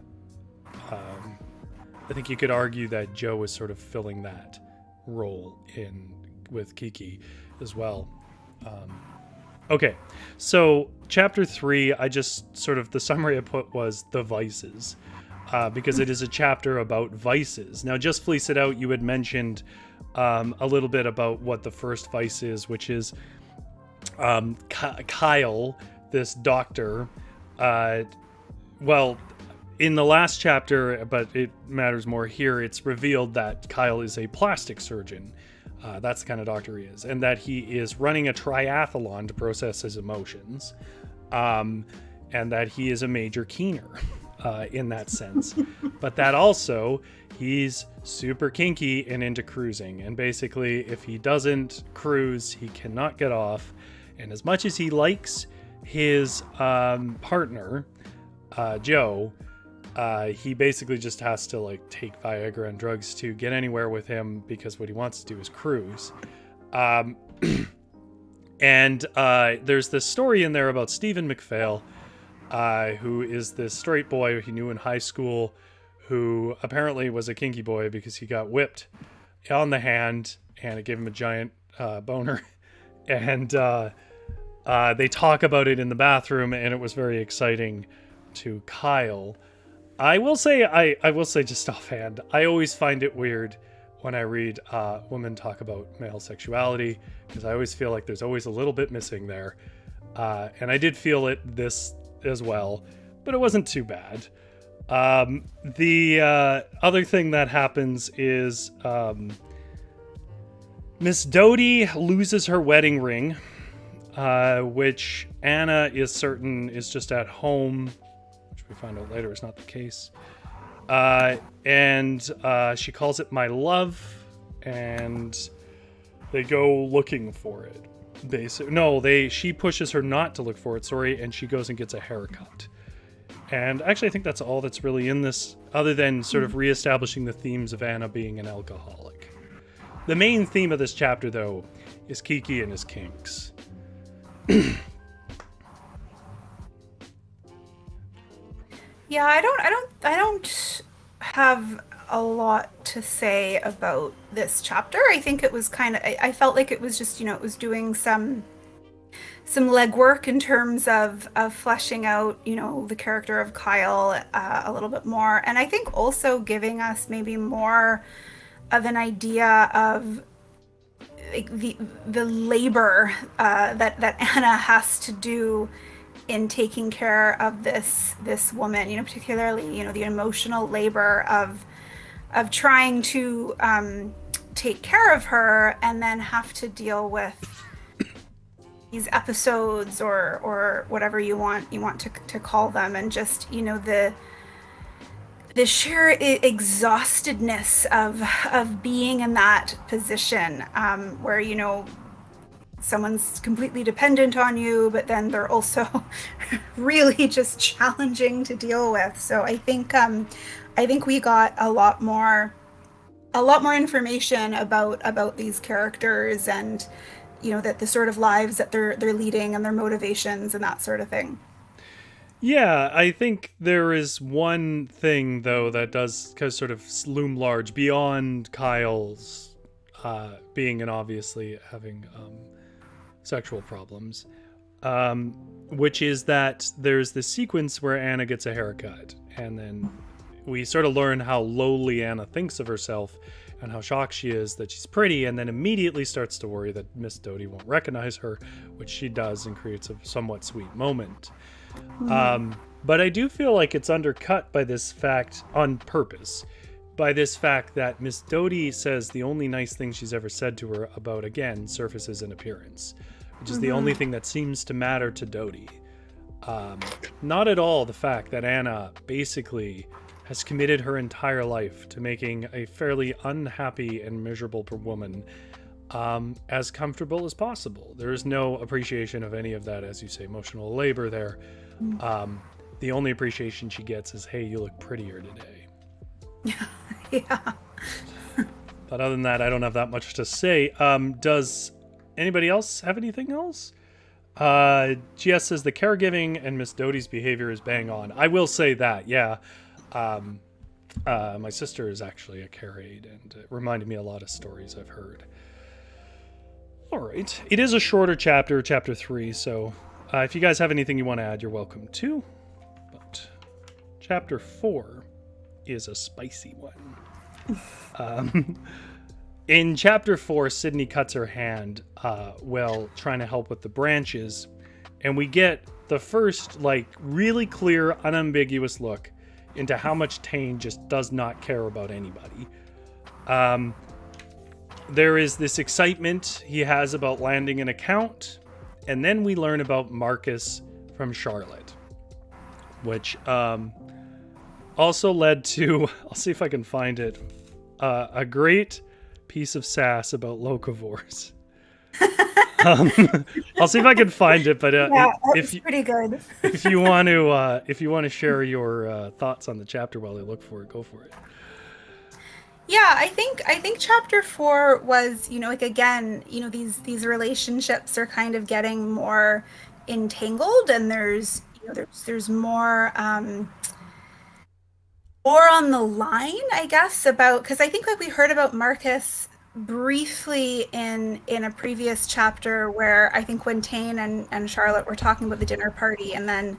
think you could argue that Joe was sort of filling that role with Kiki as well. Okay, so chapter 3, I just sort of, the summary I put was the vices, because it is a chapter about vices. Now, just fleece it out, you had mentioned a little bit about what the first vice is, which is Kyle, this doctor. Well, in the last chapter, but it matters more here, it's revealed that Kyle is a plastic surgeon. That's the kind of doctor he is. And that he is running a triathlon to process his emotions. And that he is a major keener in that sense. But that also, he's super kinky and into cruising. And basically, if he doesn't cruise, he cannot get off. And as much as he likes his partner, Joe, he basically just has to like take Viagra and drugs to get anywhere with him, because what he wants to do is cruise. And there's this story in there about Stephen McPhail, who is this straight boy he knew in high school, who apparently was a kinky boy because he got whipped on the hand and it gave him a giant boner. And they talk about it in the bathroom, and it was very exciting to Kyle. I will say just offhand, I always find it weird when I read women talk about male sexuality, because I always feel like there's always a little bit missing there. And I did feel it this as well, but it wasn't too bad. The other thing that happens is Miss Doty loses her wedding ring, which Anna is certain is just at home, which we find out later is not the case. And she calls it my love, and they go looking for it. She pushes her not to look for it, and she goes and gets a haircut. And actually, I think that's all that's really in this, other than sort of reestablishing the themes of Anna being an alcoholic. The main theme of this chapter, though, is Kiki and his kinks. Yeah, I don't have a lot to say about this chapter. I think it was I felt like it was just, it was doing some legwork in terms of fleshing out, the character of Kyle a little bit more. And I think also giving us maybe more of an idea of like the labor that Anna has to do in taking care of this woman, particularly, the emotional labor of trying to take care of her, and then have to deal with these episodes or whatever you want to call them, and just the sheer exhaustedness of being in that position, where someone's completely dependent on you, but then they're also really just challenging to deal with. So I think we got a lot more information about these characters, and that the sort of lives that they're leading, and their motivations and that sort of thing. Yeah, I think there is one thing though that does sort of loom large beyond Kyle's being and obviously having sexual problems, which is that there's this sequence where Anna gets a haircut, and then we sort of learn how lowly Anna thinks of herself and how shocked she is that she's pretty, and then immediately starts to worry that Miss Doty won't recognize her, which she does, and creates a somewhat sweet moment. But I do feel like it's undercut by this fact on purpose, by this fact that Miss Doty says the only nice thing she's ever said to her about, again, surfaces and appearance, which is the only thing that seems to matter to Doty. Not at all the fact that Anna basically has committed her entire life to making a fairly unhappy and miserable woman as comfortable as possible. There is no appreciation of any of that, as you say, emotional labor there. The only appreciation she gets is, hey, you look prettier today. Yeah. But other than that, I don't have that much to say. Does anybody else have anything else? GS says the caregiving and Miss Doty's behavior is bang on. I will say that, yeah. My sister is actually a care aide, and it reminded me a lot of stories I've heard. All right. It is a shorter chapter 3, so if you guys have anything you want to add, you're welcome to. But chapter 4 is a spicy one. In chapter 4, Sydney cuts her hand while trying to help with the branches, and we get the first, really clear, unambiguous look into how much Tane just does not care about anybody. There is this excitement he has about landing an account, and then we learn about Marcus from Charlotte, which also led to, I'll see if I can find it, a great piece of sass about locavores. I'll see if I can find it, but it's pretty good. if you want to share your thoughts on the chapter while I look for it, go for it. Yeah, I think chapter 4 was, like, again, these relationships are kind of getting more entangled, and there's more on the line, I guess, about, because I think, like, we heard about Marcus briefly in a previous chapter where I think when Tane and Charlotte were talking about the dinner party, and then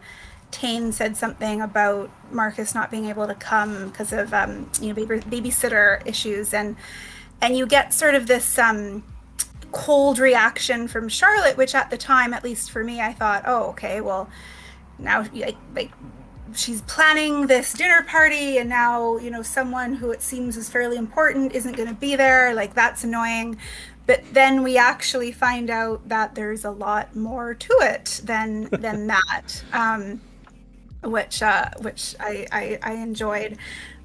Tane said something about Marcus not being able to come because of babysitter issues, and you get sort of this cold reaction from Charlotte, which at the time, at least for me, I thought, oh, okay, well, now like she's planning this dinner party, and now someone who it seems is fairly important isn't going to be there. Like, that's annoying. But then we actually find out that there's a lot more to it than that. Which I enjoyed.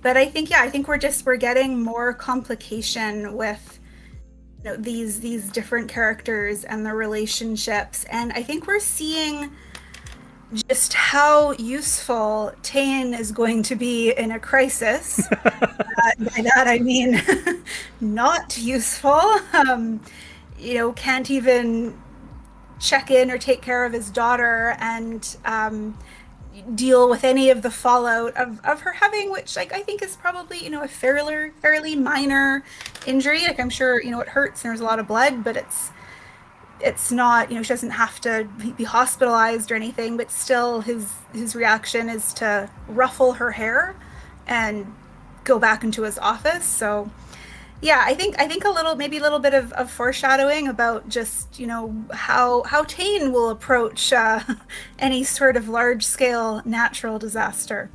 But I think we're getting more complication with these different characters and the relationships, and I think we're seeing just how useful Tane is going to be in a crisis. By that I mean not useful. Can't even check in or take care of his daughter, and deal with any of the fallout of her having, which, like, I think is probably a fairly minor injury. Like, I'm sure it hurts and there's a lot of blood, but it's not, she doesn't have to be hospitalized or anything, but still his reaction is to ruffle her hair and go back into his office. So yeah, I think maybe a little bit of foreshadowing about just, how Tane will approach any sort of large scale natural disaster.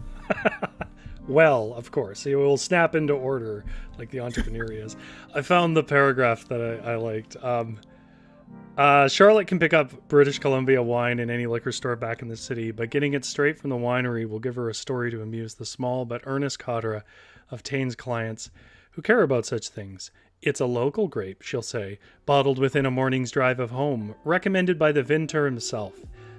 Well, of course, he will snap into order like the entrepreneur he is. I found the paragraph that I liked. Charlotte can pick up British Columbia wine in any liquor store back in the city, but getting it straight from the winery will give her a story to amuse the small but earnest cadre of Tane's clients who care about such things. It's a local grape, she'll say, bottled within a morning's drive of home, recommended by the vintner himself.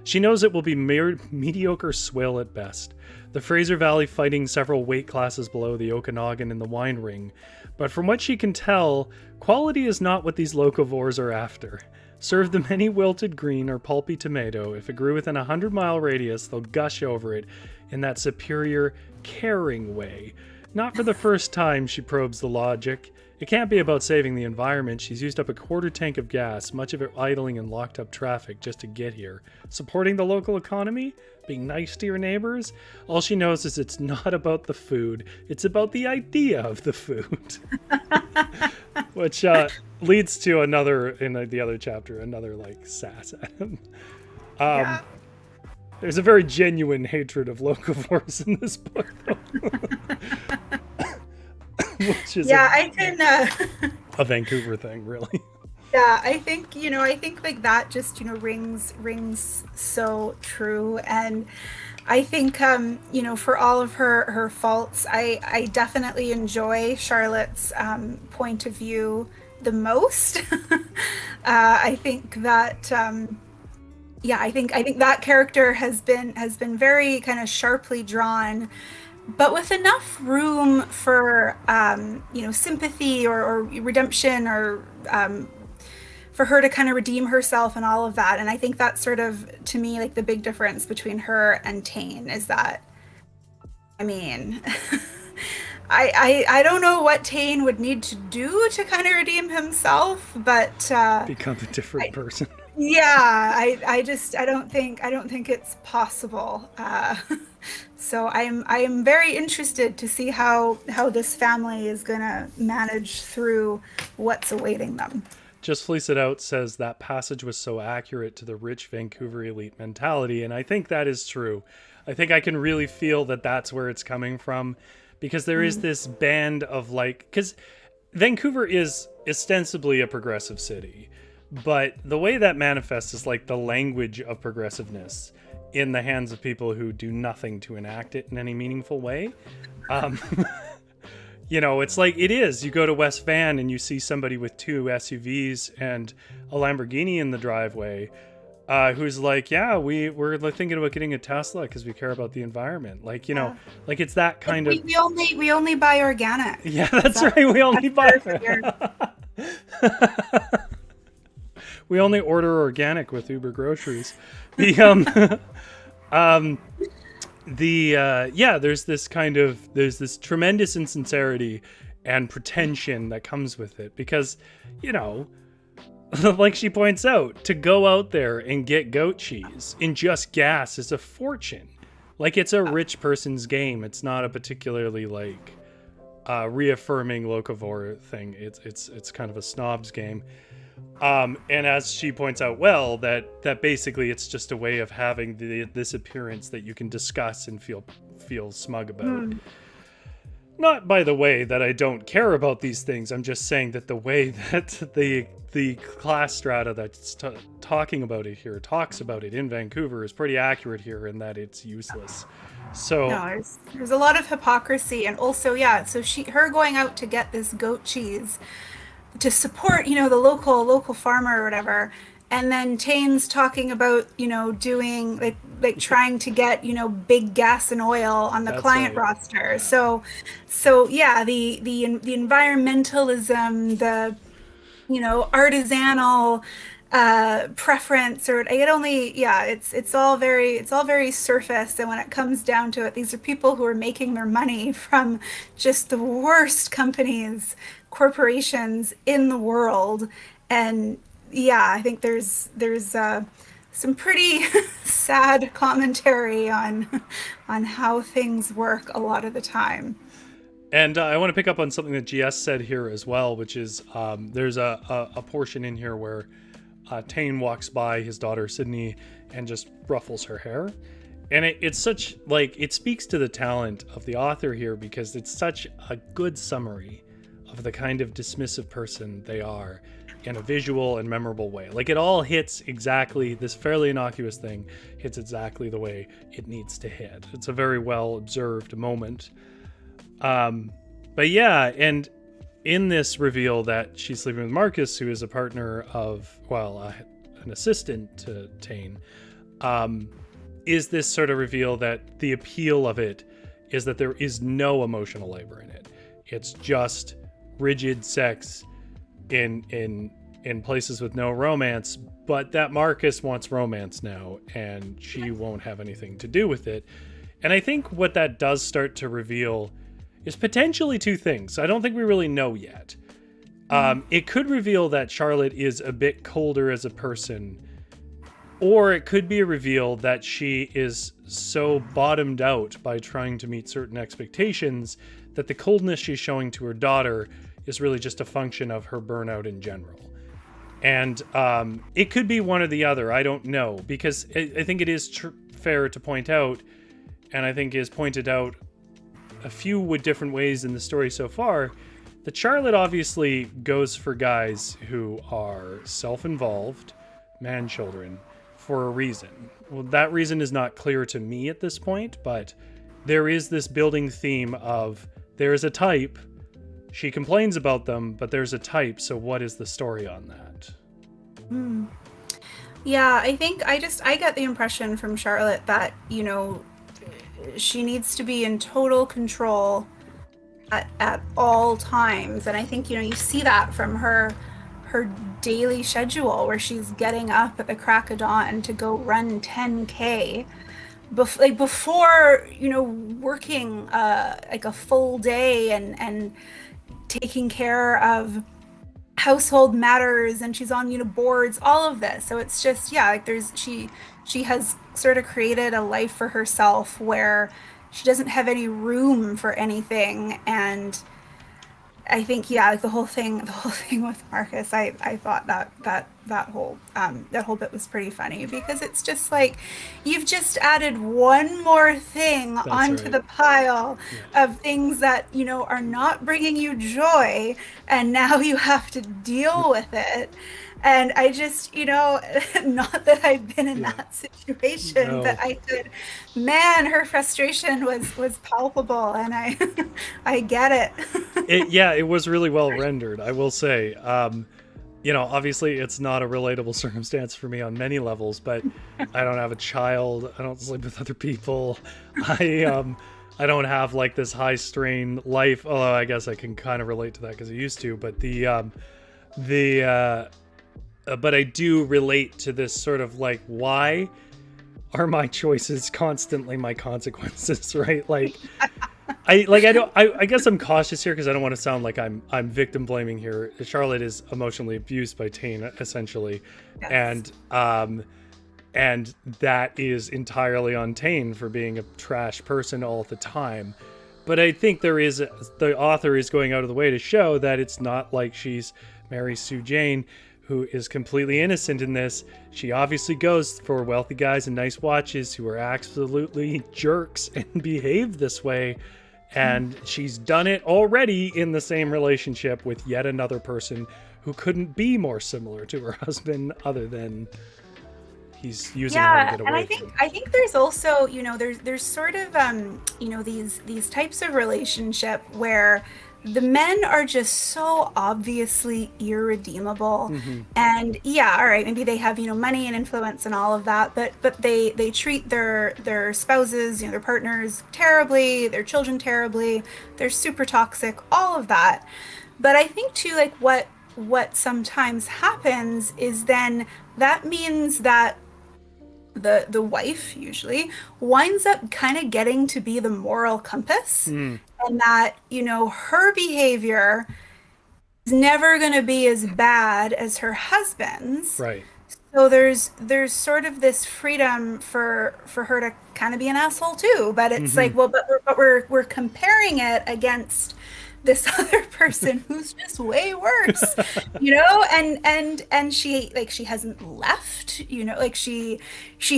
She knows it will be mediocre swill at best, the Fraser Valley fighting several weight classes below the Okanagan in the wine ring, but from what she can tell, quality is not what these locavores are after. Serve them any wilted green or pulpy tomato, if it grew within a 100-mile radius, they'll gush over it in that superior, caring way. Not for the first time, she probes the logic. It can't be about saving the environment. She's used up a quarter tank of gas, much of it idling in locked up traffic just to get here. Supporting the local economy? Being nice to your neighbors? All she knows is it's not about the food. It's about the idea of the food. Which leads to another, in the other chapter, another sass at him. Yeah. There's a very genuine hatred of locavores in this book, though. Which is a Vancouver thing, really. Yeah, I think like that just rings so true, and I think for all of her faults, I definitely enjoy Charlotte's point of view the most. I think that I think that character has been very kind of sharply drawn, but with enough room for sympathy or redemption, or for her to kind of redeem herself and all of that. And I think that's sort of, to me, like the big difference between her and Tane is that, I mean, I don't know what Tane would need to do to kind of redeem himself, but become a different person. Yeah, I don't think it's possible. So I am very interested to see how this family is gonna manage through what's awaiting them. Just Fleece It Out says that passage was so accurate to the rich Vancouver elite mentality. And I think that is true. I think I can really feel that that's where it's coming from, because there is this band of like, because Vancouver is ostensibly a progressive city, but the way that manifests is like the language of progressiveness in the hands of people who do nothing to enact it in any meaningful way. You know, it's like it is. You go to West Van and you see somebody with 2 SUVs and a Lamborghini in the driveway, who's like, yeah, we're thinking about getting a Tesla because we care about the environment. Like, you know, like it's that kind of. We only buy organic. Yeah, that's right. We only buy. We only order organic with Uber groceries. There's this tremendous insincerity and pretension that comes with it, because, you know, like she points out, to go out there and get goat cheese in just gas is a fortune. Like, it's a rich person's game. It's not a particularly like reaffirming locavore thing. It's kind of a snob's game. And as she points out, well, that basically it's just a way of having this appearance that you can discuss and feel smug about. Not by the way that I don't care about these things. I'm just saying that the way that the class strata that's talking about it here talks about it in Vancouver is pretty accurate here, in that it's useless. So no, there's a lot of hypocrisy, and also so her going out to get this goat cheese to support, you know, the local farmer or whatever, and then Tane's talking about, you know, doing like trying to get, you know, big gas and oil on the client roster. So yeah, the environmentalism, the, you know, artisanal preference, or it's all very surface. And when it comes down to it, these are people who are making their money from just the worst corporations in the world. And I think there's some pretty sad commentary on how things work a lot of the time. And I want to pick up on something that GS said here as well, which is there's a portion in here where Tane walks by his daughter Sydney and just ruffles her hair. And it's such, like, it speaks to the talent of the author here, because it's such a good summary of the kind of dismissive person they are in a visual and memorable way. Like, it all hits exactly, this fairly innocuous thing hits exactly the way it needs to hit. It's a very well observed moment. But yeah, and in this reveal that she's sleeping with Marcus, who is a partner of, an assistant to Tane, is this sort of reveal that the appeal of it is that there is no emotional labor in it. It's just rigid sex in places with no romance, but that Marcus wants romance now, and she won't have anything to do with it. And I think what that does start to reveal is potentially 2 things. I don't think we really know yet. It could reveal that Charlotte is a bit colder as a person, or it could be a reveal that she is so bottomed out by trying to meet certain expectations that the coldness she's showing to her daughter is really just a function of her burnout in general. And it could be one or the other. I don't know, because I think it is fair to point out, and I think is pointed out a few different ways in the story so far, that Charlotte obviously goes for guys who are self-involved, man-children, for a reason. Well, that reason is not clear to me at this point, but there is this building theme of there is a type, she complains about them, but there's a type, so what is the story on that? Yeah, I think I get the impression from Charlotte that, you know, she needs to be in total control at all times. And I think, you know, you see that from her daily schedule, where she's getting up at the crack of dawn to go run 10K before, you know, working like a full day and taking care of household matters, and she's on, you know, boards, all of this. So it's just, like she has sort of created a life for herself where she doesn't have any room for anything. And I think, yeah, like the whole thing with Marcus, I thought that whole bit was pretty funny, because it's just like you've just added one more thing That's onto right. the pile Yeah. of things that, are not bringing you joy, and now you have to deal with it. And I just, not that I've been in Yeah. that situation, but No. I could, man, her frustration was palpable, and I I get it. It was really well rendered, I will say. Obviously it's not a relatable circumstance for me on many levels, but I don't have a child. I don't sleep with other people. I don't have like this high strain life. Although I guess I can kind of relate to that because I used to. But but I do relate to this sort of like, why are my choices constantly my consequences, right? Like, I guess I'm cautious here because I don't want to sound like I'm victim blaming here. Charlotte is emotionally abused by Tane, essentially. Yes. And that is entirely on Tane for being a trash person all the time. But I think the author is going out of the way to show that it's not like she's Mary Sue Jane, who is completely innocent in this. She obviously goes for wealthy guys and nice watches who are absolutely jerks and behave this way. And she's done it already in the same relationship with yet another person who couldn't be more similar to her husband, other than he's using her to get away and I from think him. I think there's also, there's sort of these types of relationship where the men are just so obviously irredeemable. Mm-hmm. And yeah, all right, maybe they have, money and influence and all of that, but they treat their spouses, their partners terribly, their children terribly. They're super toxic, all of that. But I think too, like what sometimes happens is then that means that the wife usually winds up kind of getting to be the moral compass, Mm, and that, her behavior is never going to be as bad as her husband's. right. So there's sort of this freedom for her to kind of be an asshole too. But it's Mm-hmm. like, well, but we're comparing it against this other person who's just way worse, and she hasn't left, like she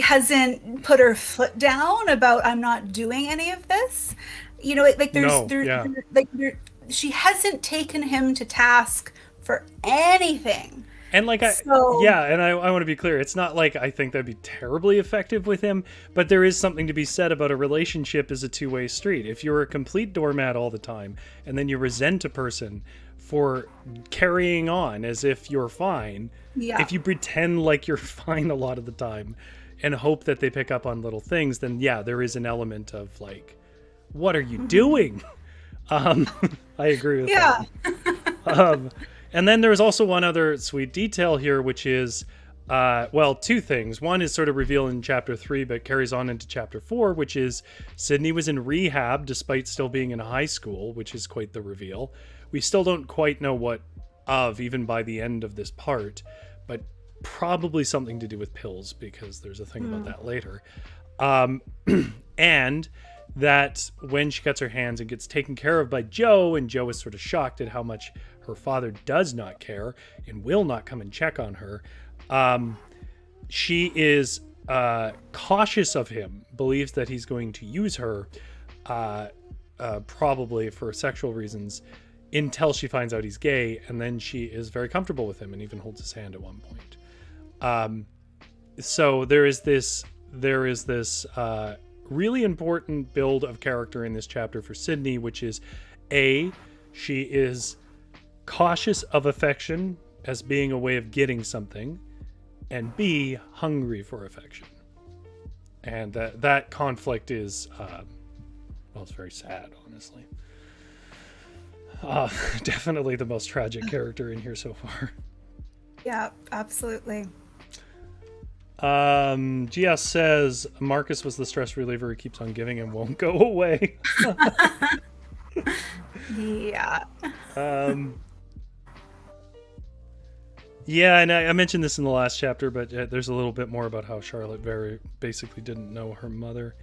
hasn't put her foot down about, I'm not doing any of this, like there's No, yeah. she hasn't taken him to task for anything. And like So I want to be clear. It's not like I think that'd be terribly effective with him, but there is something to be said about a relationship as a two-way street. If you're a complete doormat all the time, and then you resent a person for carrying on as if you're fine, yeah. if you pretend like you're fine a lot of the time and hope that they pick up on little things, then yeah, there is an element of like, what are you doing? Um, I agree with Yeah. that. And then there's also one other sweet detail here, which is, two things. One is sort of revealed in chapter 3, but carries on into chapter 4, which is Sydney was in rehab despite still being in high school, which is quite the reveal. We still don't quite know what of, even by the end of this part, but probably something to do with pills, because there's a thing about that later. And that when she gets her hands and gets taken care of by Joe, and Joe is sort of shocked at how much her father does not care and will not come and check on her, she is cautious of him, believes that he's going to use her, probably for sexual reasons, until she finds out he's gay, and then she is very comfortable with him and even holds his hand at one point. So there is this really important build of character in this chapter for Sydney, which is she is cautious of affection as being a way of getting something, and B, hungry for affection. And that conflict is, it's very sad, honestly. Definitely the most tragic character in here so far. Yeah, absolutely. GS says Marcus was the stress reliever who keeps on giving and won't go away. Yeah. Yeah, and I mentioned this in the last chapter, but there's a little bit more about how Charlotte basically didn't know her mother.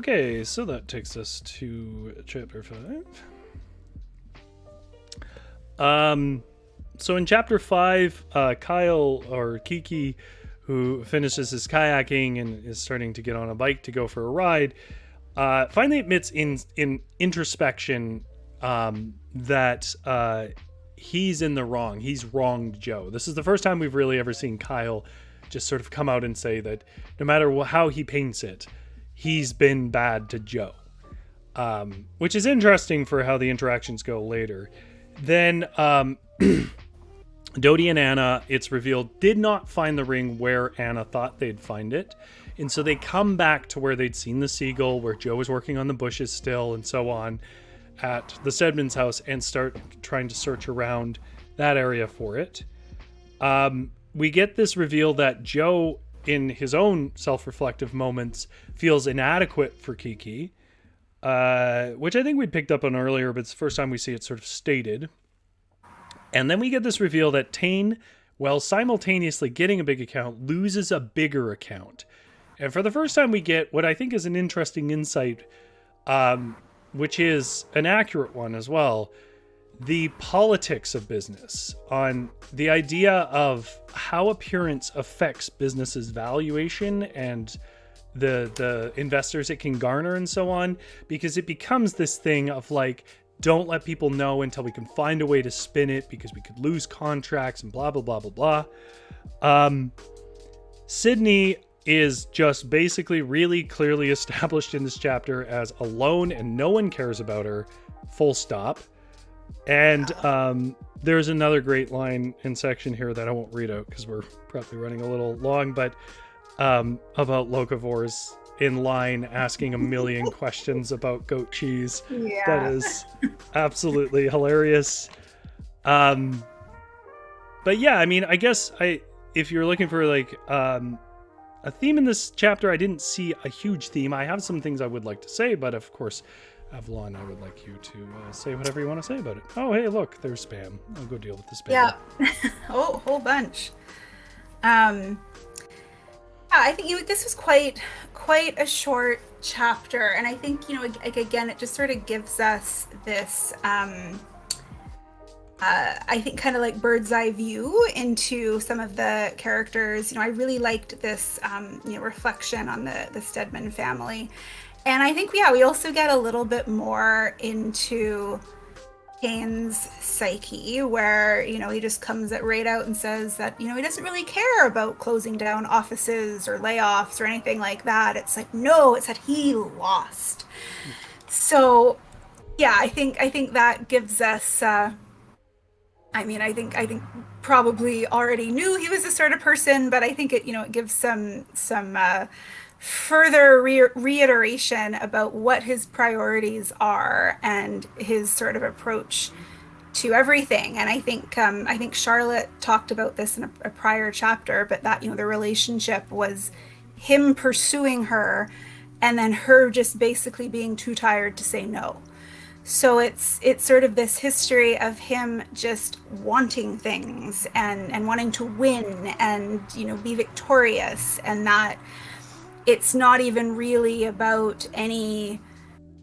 Okay, so that takes us to chapter 5. So in chapter 5, Kyle, or Kiki, who finishes his kayaking and is starting to get on a bike to go for a ride, finally admits in introspection that he's in the wrong. He's wronged Joe. This is the first time we've really ever seen Kyle just sort of come out and say that no matter how he paints it, he's been bad to Joe. Which is interesting for how the interactions go later. Then Dodie and Anna, it's revealed, did not find the ring where Anna thought they'd find it. And so they come back to where they'd seen the seagull, where Joe was working on the bushes still and so on, at the Stedman's house, and start trying to search around that area for it. We get this reveal that Joe, in his own self-reflective moments, feels inadequate for Kiki, which I think we'd picked up on earlier, but it's the first time we see it sort of stated. And then we get this reveal that Tane, while simultaneously getting a big account, loses a bigger account. And for the first time we get what I think is an interesting insight, which is an accurate one as well, the politics of business, on the idea of how appearance affects business's valuation and the investors it can garner and so on, because it becomes this thing of like, don't let people know until we can find a way to spin it because we could lose contracts and blah, blah, blah, blah, blah. Sydney is just basically really clearly established in this chapter as alone and no one cares about her, full stop. And there's another great line in section here that I won't read out because we're probably running a little long, but about locavores in line asking a million questions about goat cheese. Yeah. That is absolutely hilarious. But yeah, I mean, I guess if you're looking for like a theme in this chapter, I didn't see a huge theme. I have some things I would like to say, but of course, Avalon, I would like you to say whatever you want to say about it. Oh, hey, look, there's spam. I'll go deal with the spam. Yeah, oh, whole bunch. I think this was quite a short chapter, and I think like, again, it just sort of gives us this I think kind of like bird's eye view into some of the characters. I really liked this reflection on the Stedman family, and I think we also get a little bit more into Kane's psyche, where he just comes right out and says that he doesn't really care about closing down offices or layoffs or anything like that. It's like, no, it's that he lost. So yeah, I think that gives us I think probably already knew he was the sort of person, but I think it it gives some further reiteration about what his priorities are and his sort of approach to everything. And I think Charlotte talked about this in a prior chapter, but that the relationship was him pursuing her and then her just basically being too tired to say no. So it's sort of this history of him just wanting things and wanting to win and be victorious, and that it's not even really about any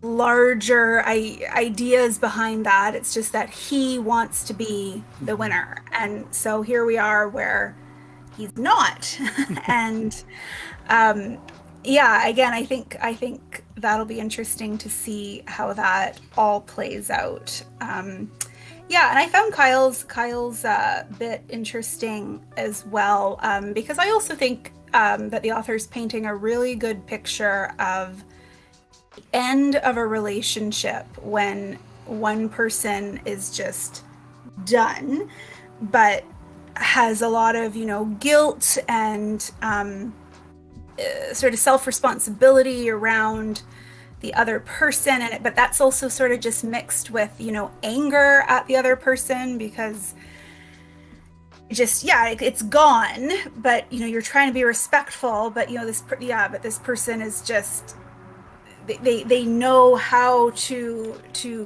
larger ideas behind that. It's just that he wants to be the winner. And so here we are where he's not. And again, I think that'll be interesting to see how that all plays out. And I found Kyle's bit interesting as well, because I also think that the author's painting a really good picture of the end of a relationship when one person is just done, but has a lot of, guilt and sort of self-responsibility around the other person, but that's also sort of just mixed with, anger at the other person, because it's gone, but you're trying to be respectful, but this person is just, they know how to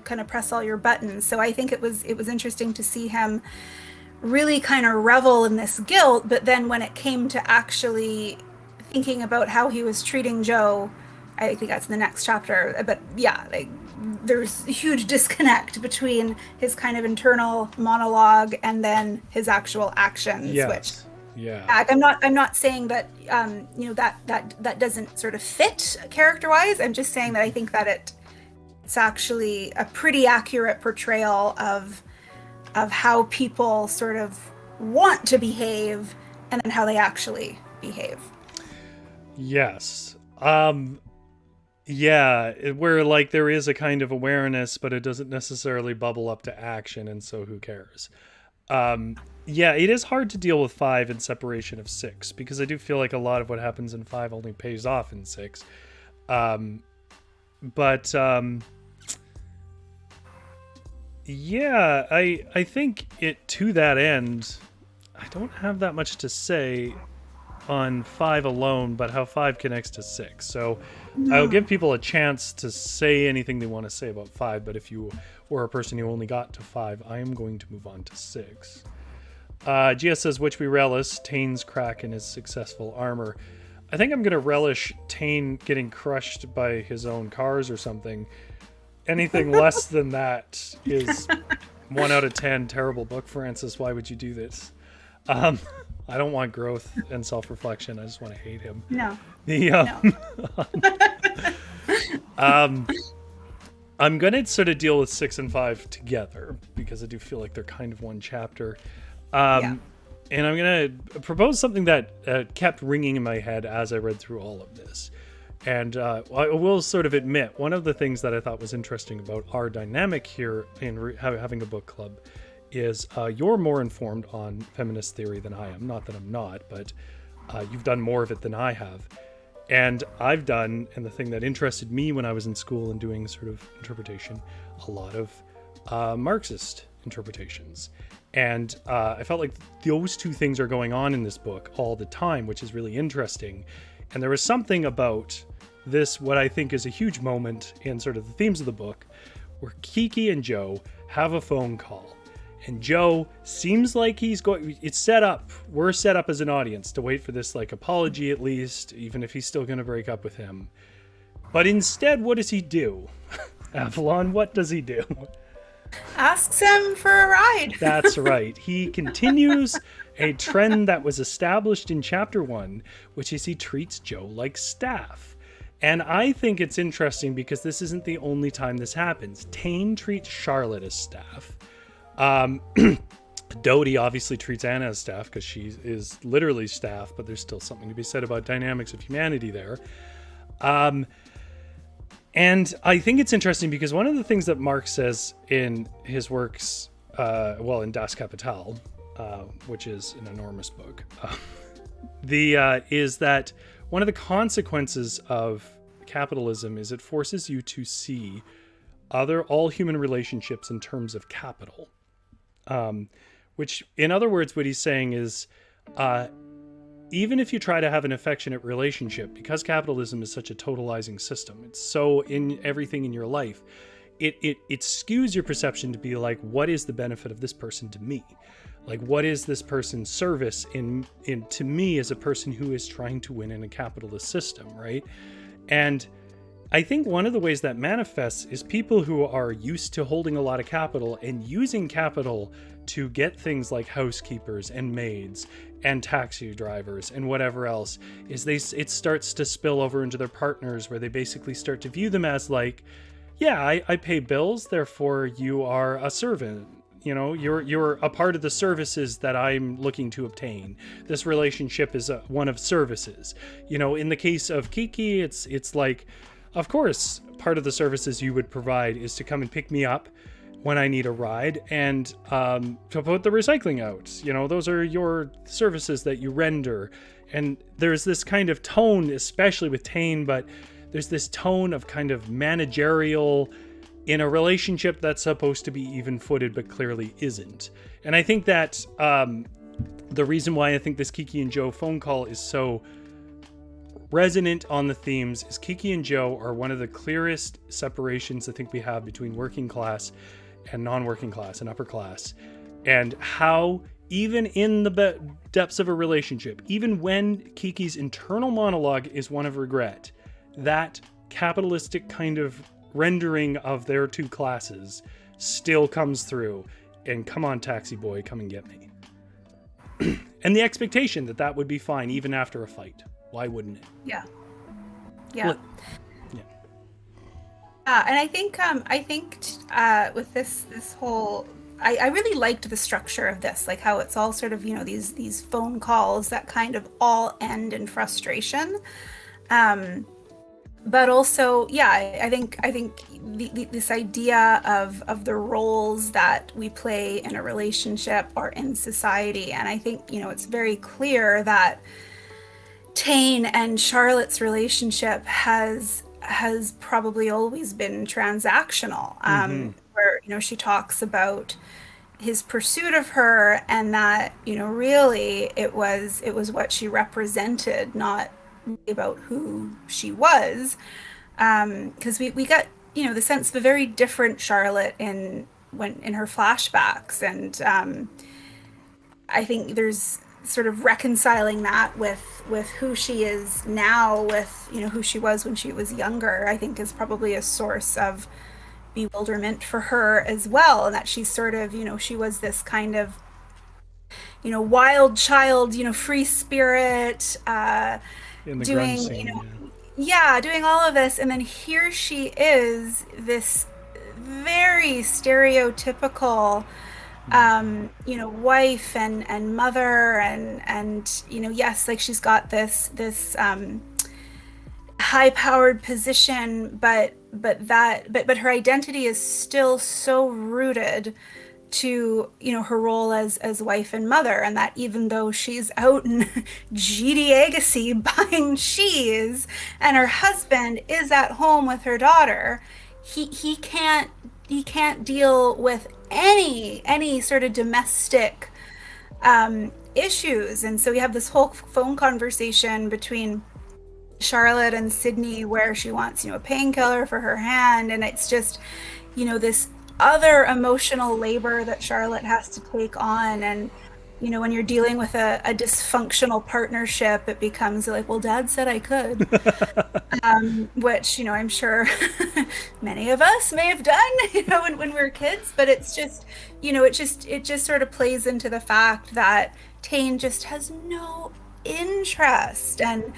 kind of press all your buttons. So I think it was interesting to see him really kind of revel in this guilt, but then when it came to actually thinking about how he was treating Joe I think that's in the next chapter. But yeah, like, there's a huge disconnect between his kind of internal monologue and then his actual actions. Yes. Which, yeah, I'm not saying that that doesn't sort of fit character wise. I'm just saying that I think that it's actually a pretty accurate portrayal of how people sort of want to behave and then how they actually behave. Yes. Yeah, where like there is a kind of awareness, but it doesn't necessarily bubble up to action, and so who cares? Yeah, it is hard to deal with 5 in separation of 6, because I do feel like a lot of what happens in 5 only pays off in 6. Yeah, I think it, to that end, I don't have that much to say on 5 alone, but how 5 connects to 6. So I'll give people a chance to say anything they want to say about 5, but if you were a person who only got to 5, I am going to move on to 6. GS says, which we relish, Tane's crack in his successful armor. I think I'm going to relish Tane getting crushed by his own cars or something. Anything less than that is 1 out of 10 terrible book, Francis. Why would you do this? I don't want growth and self-reflection. I just want to hate him. No. I'm going to sort of deal with 6 and 5 together, because I do feel like they're kind of one chapter. And I'm going to propose something that kept ringing in my head as I read through all of this. And I will sort of admit, one of the things that I thought was interesting about our dynamic here in having a book club is you're more informed on feminist theory than I am. Not that I'm not, but you've done more of it than I have. And I've done, and the thing that interested me when I was in school and doing sort of interpretation, a lot of Marxist interpretations. And I felt like those two things are going on in this book all the time, which is really interesting. And there was something about this, what I think is a huge moment in sort of the themes of the book, where Kiki and Joe have a phone call. And Joe seems like he's going, it's set up, we're set up as an audience to wait for this like apology at least, even if he's still going to break up with him. But instead, what does he do? Avalon, what does he do? Asks him for a ride. That's right. He continues a trend that was established in chapter 1, which is he treats Joe like staff. And I think it's interesting because this isn't the only time this happens. Tane treats Charlotte as staff. Dodie obviously treats Anna as staff because she is literally staff, but there's still something to be said about dynamics of humanity there. And I think it's interesting because one of the things that Marx says in his works, in Das Kapital, which is an enormous book, is that one of the consequences of capitalism is it forces you to see all human relationships in terms of capital. Which, in other words, what he's saying is, even if you try to have an affectionate relationship, because capitalism is such a totalizing system, it's so in everything in your life, it skews your perception to be like, what is the benefit of this person to me? Like, what is this person's service in to me as a person who is trying to win in a capitalist system, right? And I think one of the ways that manifests is people who are used to holding a lot of capital and using capital to get things like housekeepers and maids and taxi drivers and whatever else, it starts to spill over into their partners, where they basically start to view them as like, yeah, I pay bills, therefore you are a servant. You know, you're a part of the services that I'm looking to obtain. This relationship is one of services. You know, in the case of Kiki, it's like, of course, part of the services you would provide is to come and pick me up when I need a ride and to put the recycling out. You know, those are your services that you render. And there's this kind of tone, especially with Tane, but there's this tone of kind of managerial in a relationship that's supposed to be even-footed but clearly isn't. And I think that the reason why I think this Kiki and Joe phone call is so resonant on the themes is Kiki and Joe are one of the clearest separations I think we have between working class and non-working class and upper class, and how even in the depths of a relationship, even when Kiki's internal monologue is one of regret, that capitalistic kind of rendering of their two classes still comes through. And come on, taxi boy, come and get me. And the expectation that would be fine even after a fight. Why wouldn't it? Yeah. Yeah. And I think with this whole, I really liked the structure of this, like how it's all sort of, you know, these phone calls that kind of all end in frustration. But also, yeah, I think this idea of the roles that we play in a relationship or in society, and I think, you know, it's very clear that Tane and Charlotte's relationship has probably always been transactional, where, you know, she talks about his pursuit of her, and that, you know, really it was what she represented, not about who she was, because we got, you know, the sense of a very different Charlotte in her flashbacks, and I think there's sort of reconciling that with who she is now, with, you know, who she was when she was younger, I think is probably a source of bewilderment for her as well, and that she's sort of, you know, she was this kind of, you know, wild child, you know, free spirit, in the doing, grunge scene, you know, doing all of this, and then here she is, this very stereotypical, you know, wife and mother, and you know, yes, like she's got this high-powered position, but her identity is still so rooted to, you know, her role as wife and mother, and that even though she's out in GD Agassi buying cheese and her husband is at home with her daughter, he can't deal with any sort of domestic issues. And so we have this whole phone conversation between Charlotte and Sydney where she wants, you know, a painkiller for her hand, and it's just, you know, this other emotional labor that Charlotte has to take on. And, you know, when you're dealing with a dysfunctional partnership, it becomes like, well, Dad said I could, which, you know, I'm sure many of us may have done, you know, when we were kids, but it's just, you know, it just sort of plays into the fact that Tane just has no interest and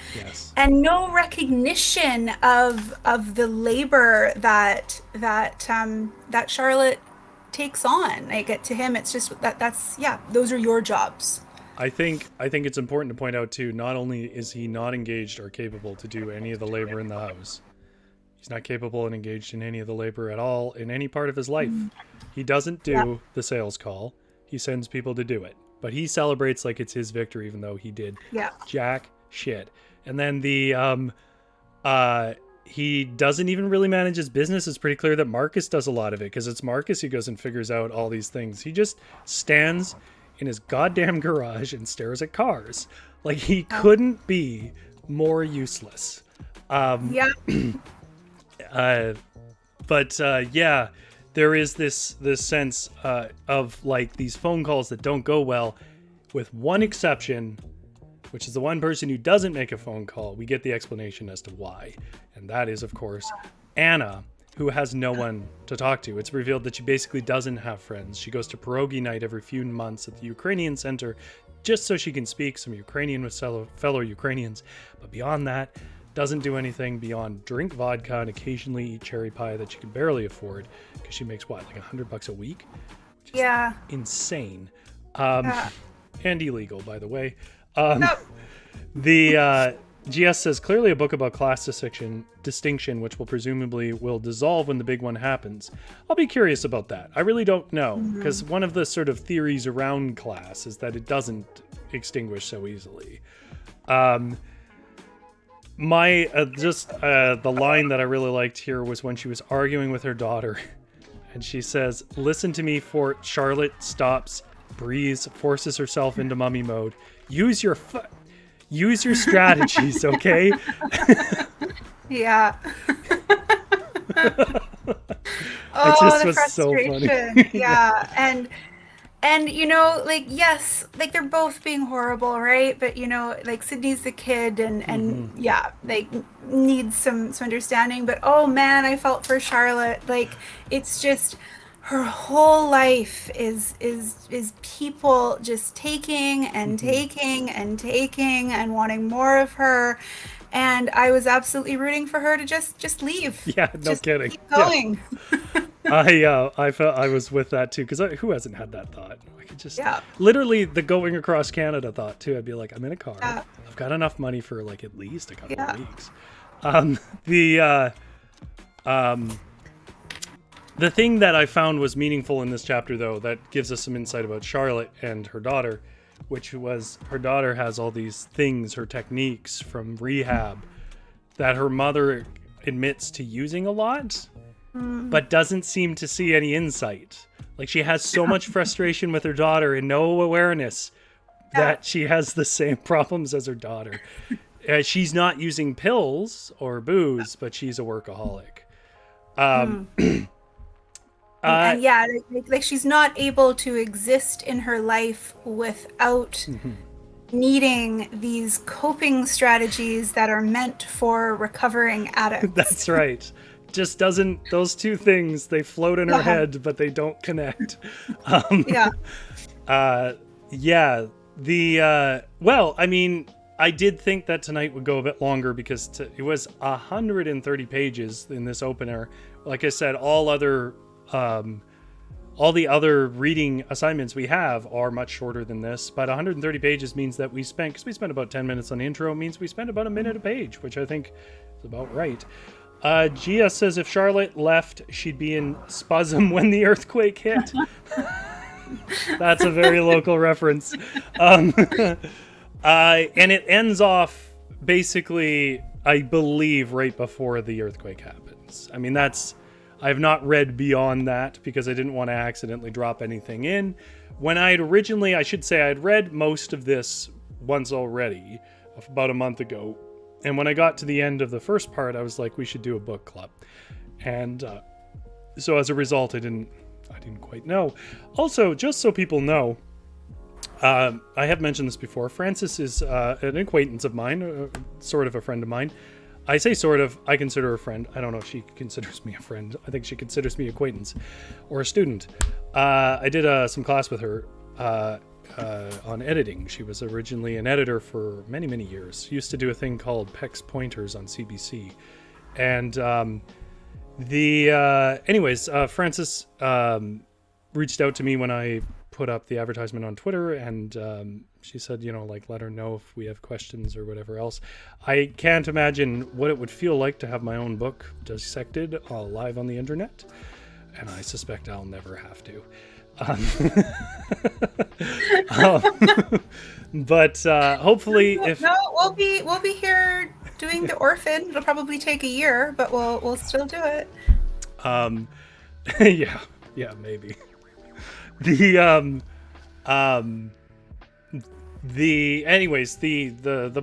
no recognition of the labor that Charlotte takes on. Like, to him, it's just that's those are your jobs. I think it's important to point out too, not only is he not engaged or capable to do any of the labor in the house, he's not capable and engaged in any of the labor at all in any part of his life. He doesn't do the sales call. He sends people to do it. But he celebrates like it's his victory, even though he did jack shit. And then he doesn't even really manage his business. It's pretty clear that Marcus does a lot of it, because it's Marcus who goes and figures out all these things. He just stands in his goddamn garage and stares at cars. Like, he couldn't be more useless. There is this sense of like these phone calls that don't go well, with one exception, which is the one person who doesn't make a phone call. We get the explanation as to why, and that is, of course, Anna, who has no one to talk to. It's revealed that she basically doesn't have friends. She goes to pierogi night every few months at the Ukrainian Center just so she can speak some Ukrainian with fellow Ukrainians, but beyond that, doesn't do anything beyond drink vodka and occasionally eat cherry pie that she can barely afford, because she makes like $100 a week, which is insane, and illegal, by the way. The GS says, clearly a book about class distinction, which will presumably dissolve when the big one happens. I'll be curious about that. I really don't know, because one of the sort of theories around class is that it doesn't extinguish so easily. The line that I really liked here was when she was arguing with her daughter, and she says, "Listen to me, for Charlotte stops, breathes, forces herself into mummy mode. Use your strategies, okay?" Yeah. It just was so funny. Yeah, and And like, yes, like they're both being horrible, right? But like Sydney's the kid, and yeah, like needs some understanding. But oh man, I felt for Charlotte. Like, it's just her whole life is people just taking and taking and taking and wanting more of her. And I was absolutely rooting for her to just leave. Yeah, no just kidding. Keep going. I felt I was with that too, because who hasn't had that thought? I could just literally the going across Canada thought too. I'd be like, I'm in a car. I've got enough money for like at least a couple of weeks. The thing that I found was meaningful in this chapter, though, that gives us some insight about Charlotte and her daughter, which was her daughter has all these things, her techniques from rehab, that her mother admits to using a lot, but doesn't seem to see any insight. Like, she has so much frustration with her daughter and no awareness that she has the same problems as her daughter. She's not using pills or booze, but she's a workaholic. And yeah, like she's not able to exist in her life without needing these coping strategies that are meant for recovering addicts. That's right. Just doesn't, those two things, they float in her head, but they don't connect. Well, I mean, I did think that tonight would go a bit longer because it was 130 pages in this opener. Like I said, all the other reading assignments we have are much shorter than this, but 130 pages means that we spent about 10 minutes on the intro, means we spent about a minute a page, which I think is about right. Gia says if Charlotte left, she'd be in spasm when the earthquake hit. That's a very local reference. And it ends off basically, I believe, right before the earthquake happens. I mean, I've not read beyond that because I didn't want to accidentally drop anything in. When I'd read most of this once already, about a month ago. And when I got to the end of the first part, I was like, we should do a book club. And so as a result, I didn't quite know. Also, just so people know, I have mentioned this before. Frances is an acquaintance of mine, sort of a friend of mine. I say sort of, I consider her a friend. I don't know if she considers me a friend. I think she considers me acquaintance or a student. I did some class with her on editing. She was originally an editor for many, many years. She used to do a thing called Peck's Pointers on CBC. And Frances reached out to me when I put up the advertisement on Twitter, and she said, let her know if we have questions or whatever else. I can't imagine what it would feel like to have my own book dissected live on the internet, and I suspect I'll never have to. But hopefully, we'll be here doing The Orphan. It'll probably take a year, but we'll still do it. Yeah, maybe. The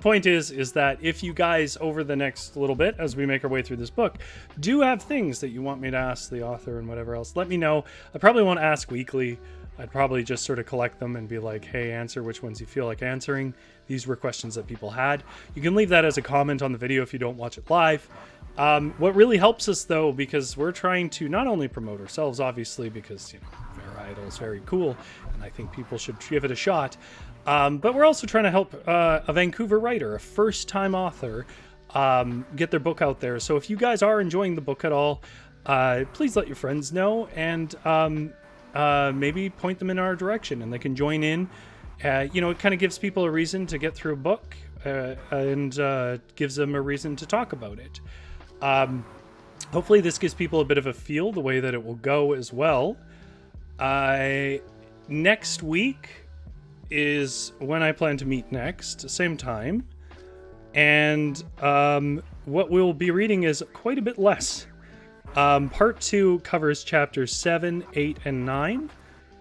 point is that if you guys, over the next little bit, as we make our way through this book, do have things that you want me to ask the author and whatever else, let me know. I probably won't ask weekly. I'd probably just sort of collect them and be like, hey, answer which ones you feel like answering. These were questions that people had. You can leave that as a comment on the video if you don't watch it live. What really helps us, though, because we're trying to not only promote ourselves, obviously, because, Idol is very cool, and I think people should give it a shot. But we're also trying to help a Vancouver writer, a first-time author, get their book out there. So if you guys are enjoying the book at all, please let your friends know, and maybe point them in our direction, and they can join in. It kind of gives people a reason to get through a book, and gives them a reason to talk about it. Hopefully this gives people a bit of a feel, the way that it will go as well. Next week is when I plan to meet next, same time. And what we'll be reading is quite a bit less. Part 2 covers chapters 7, 8, and 9,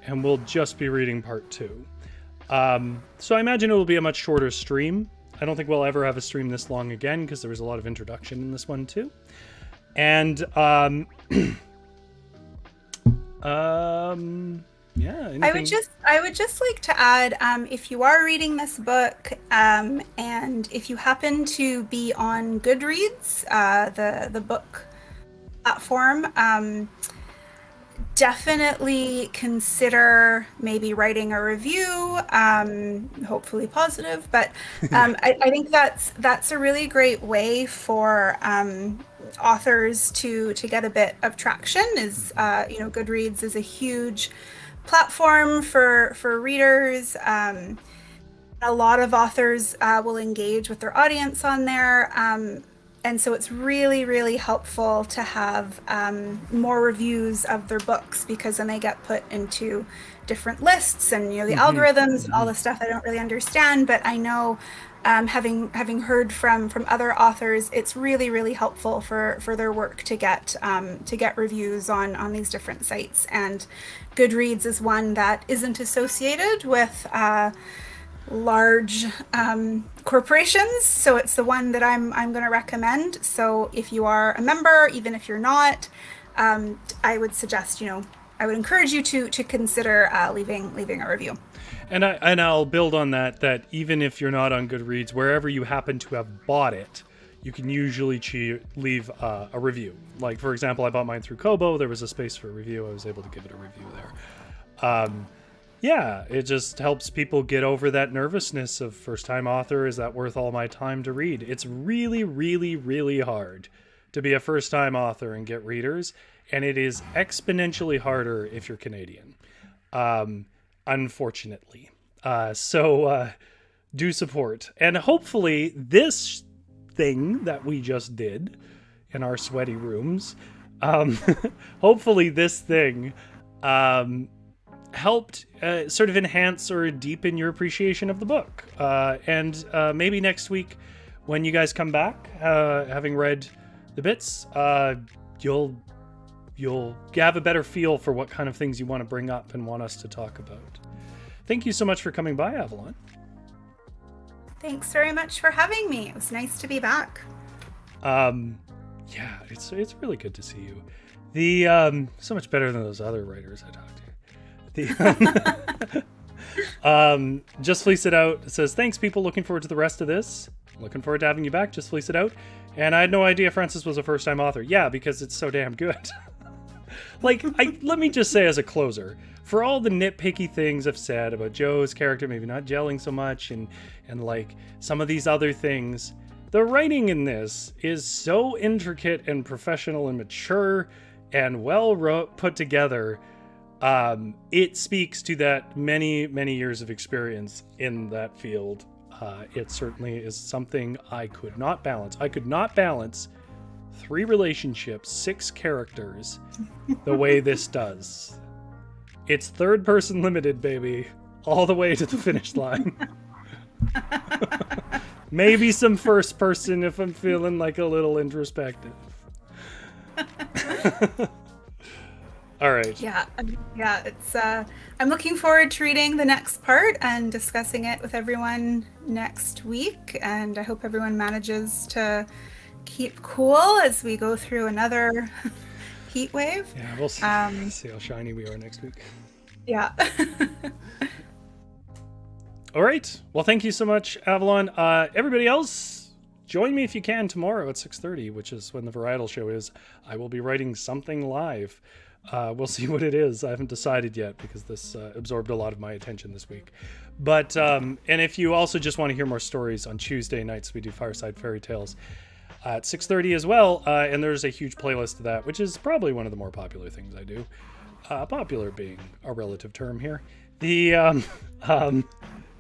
and we'll just be reading part 2. So I imagine it will be a much shorter stream. I don't think we'll ever have a stream this long again, because there was a lot of introduction in this one too. And Yeah. Anything? I would just like to add, if you are reading this book, and if you happen to be on Goodreads, the book platform, definitely consider maybe writing a review, hopefully positive. But I think that's a really great way for authors to get a bit of traction. Is Goodreads is a huge platform for readers. A lot of authors will engage with their audience on there. And so it's really, really helpful to have more reviews of their books, because then they get put into different lists and, the algorithms and all the stuff I don't really understand. But I know, having heard from other authors, it's really, really helpful for their work to get reviews on these different sites. And Goodreads is one that isn't associated with large corporations, so it's the one that I'm going to recommend. So if you are a member, even if you're not, I would suggest, I would encourage you to consider leaving a review. And I'll build on that even if you're not on Goodreads, wherever you happen to have bought it, you can usually leave a review. Like, for example, I bought mine through Kobo. There was a space for a review. I was able to give it a review there. Yeah, it just helps people get over that nervousness of first-time author. Is that worth all my time to read? It's really, really, really hard to be a first-time author and get readers, and it is exponentially harder if you're Canadian, unfortunately. So do support. And hopefully this thing that we just did in our sweaty rooms, hopefully this thing helped sort of enhance or deepen your appreciation of the book. And maybe next week when you guys come back, having read the bits, you'll have a better feel for what kind of things you want to bring up and want us to talk about. Thank you so much for coming by, Avalon. Thanks very much for having me. It was nice to be back. Yeah, it's really good to see you. The so much better than those other writers I talked to. Just Fleece It Out says, thanks people, looking forward to the rest of this. Looking forward to having you back. Just Fleece It Out. And I had no idea Frances was a first-time author. Yeah, because it's so damn good. Let me just say as a closer, for all the nitpicky things I've said about Joe's character maybe not gelling so much and like some of these other things, the writing in this is so intricate and professional and mature and well put together. It speaks to that many, many years of experience in that field. It certainly is something I could not balance. I could not balance 3 relationships, 6 characters, the way this does. It's third person limited, baby, all the way to the finish line. Maybe some first person if I'm feeling like a little introspective. All right. Yeah, it's I'm looking forward to reading the next part and discussing it with everyone next week, and I hope everyone manages to keep cool as we go through another heat wave. Yeah, we'll see, see how shiny we are next week. Yeah. All right. Well, thank you so much, Avalon. Everybody else, join me if you can tomorrow at 6:30, which is when the Varietal show is. I will be writing something live. We'll see what it is. I haven't decided yet because this absorbed a lot of my attention this week. But and if you also just want to hear more stories, on Tuesday nights we do Fireside Fairy Tales at 6:30 as well. And there's a huge playlist of that, which is probably one of the more popular things I do. Popular being a relative term here.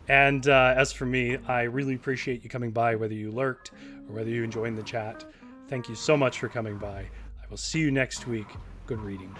And as for me, I really appreciate you coming by, whether you lurked or whether you joined the chat. Thank you so much for coming by. I will see you next week. Good reading.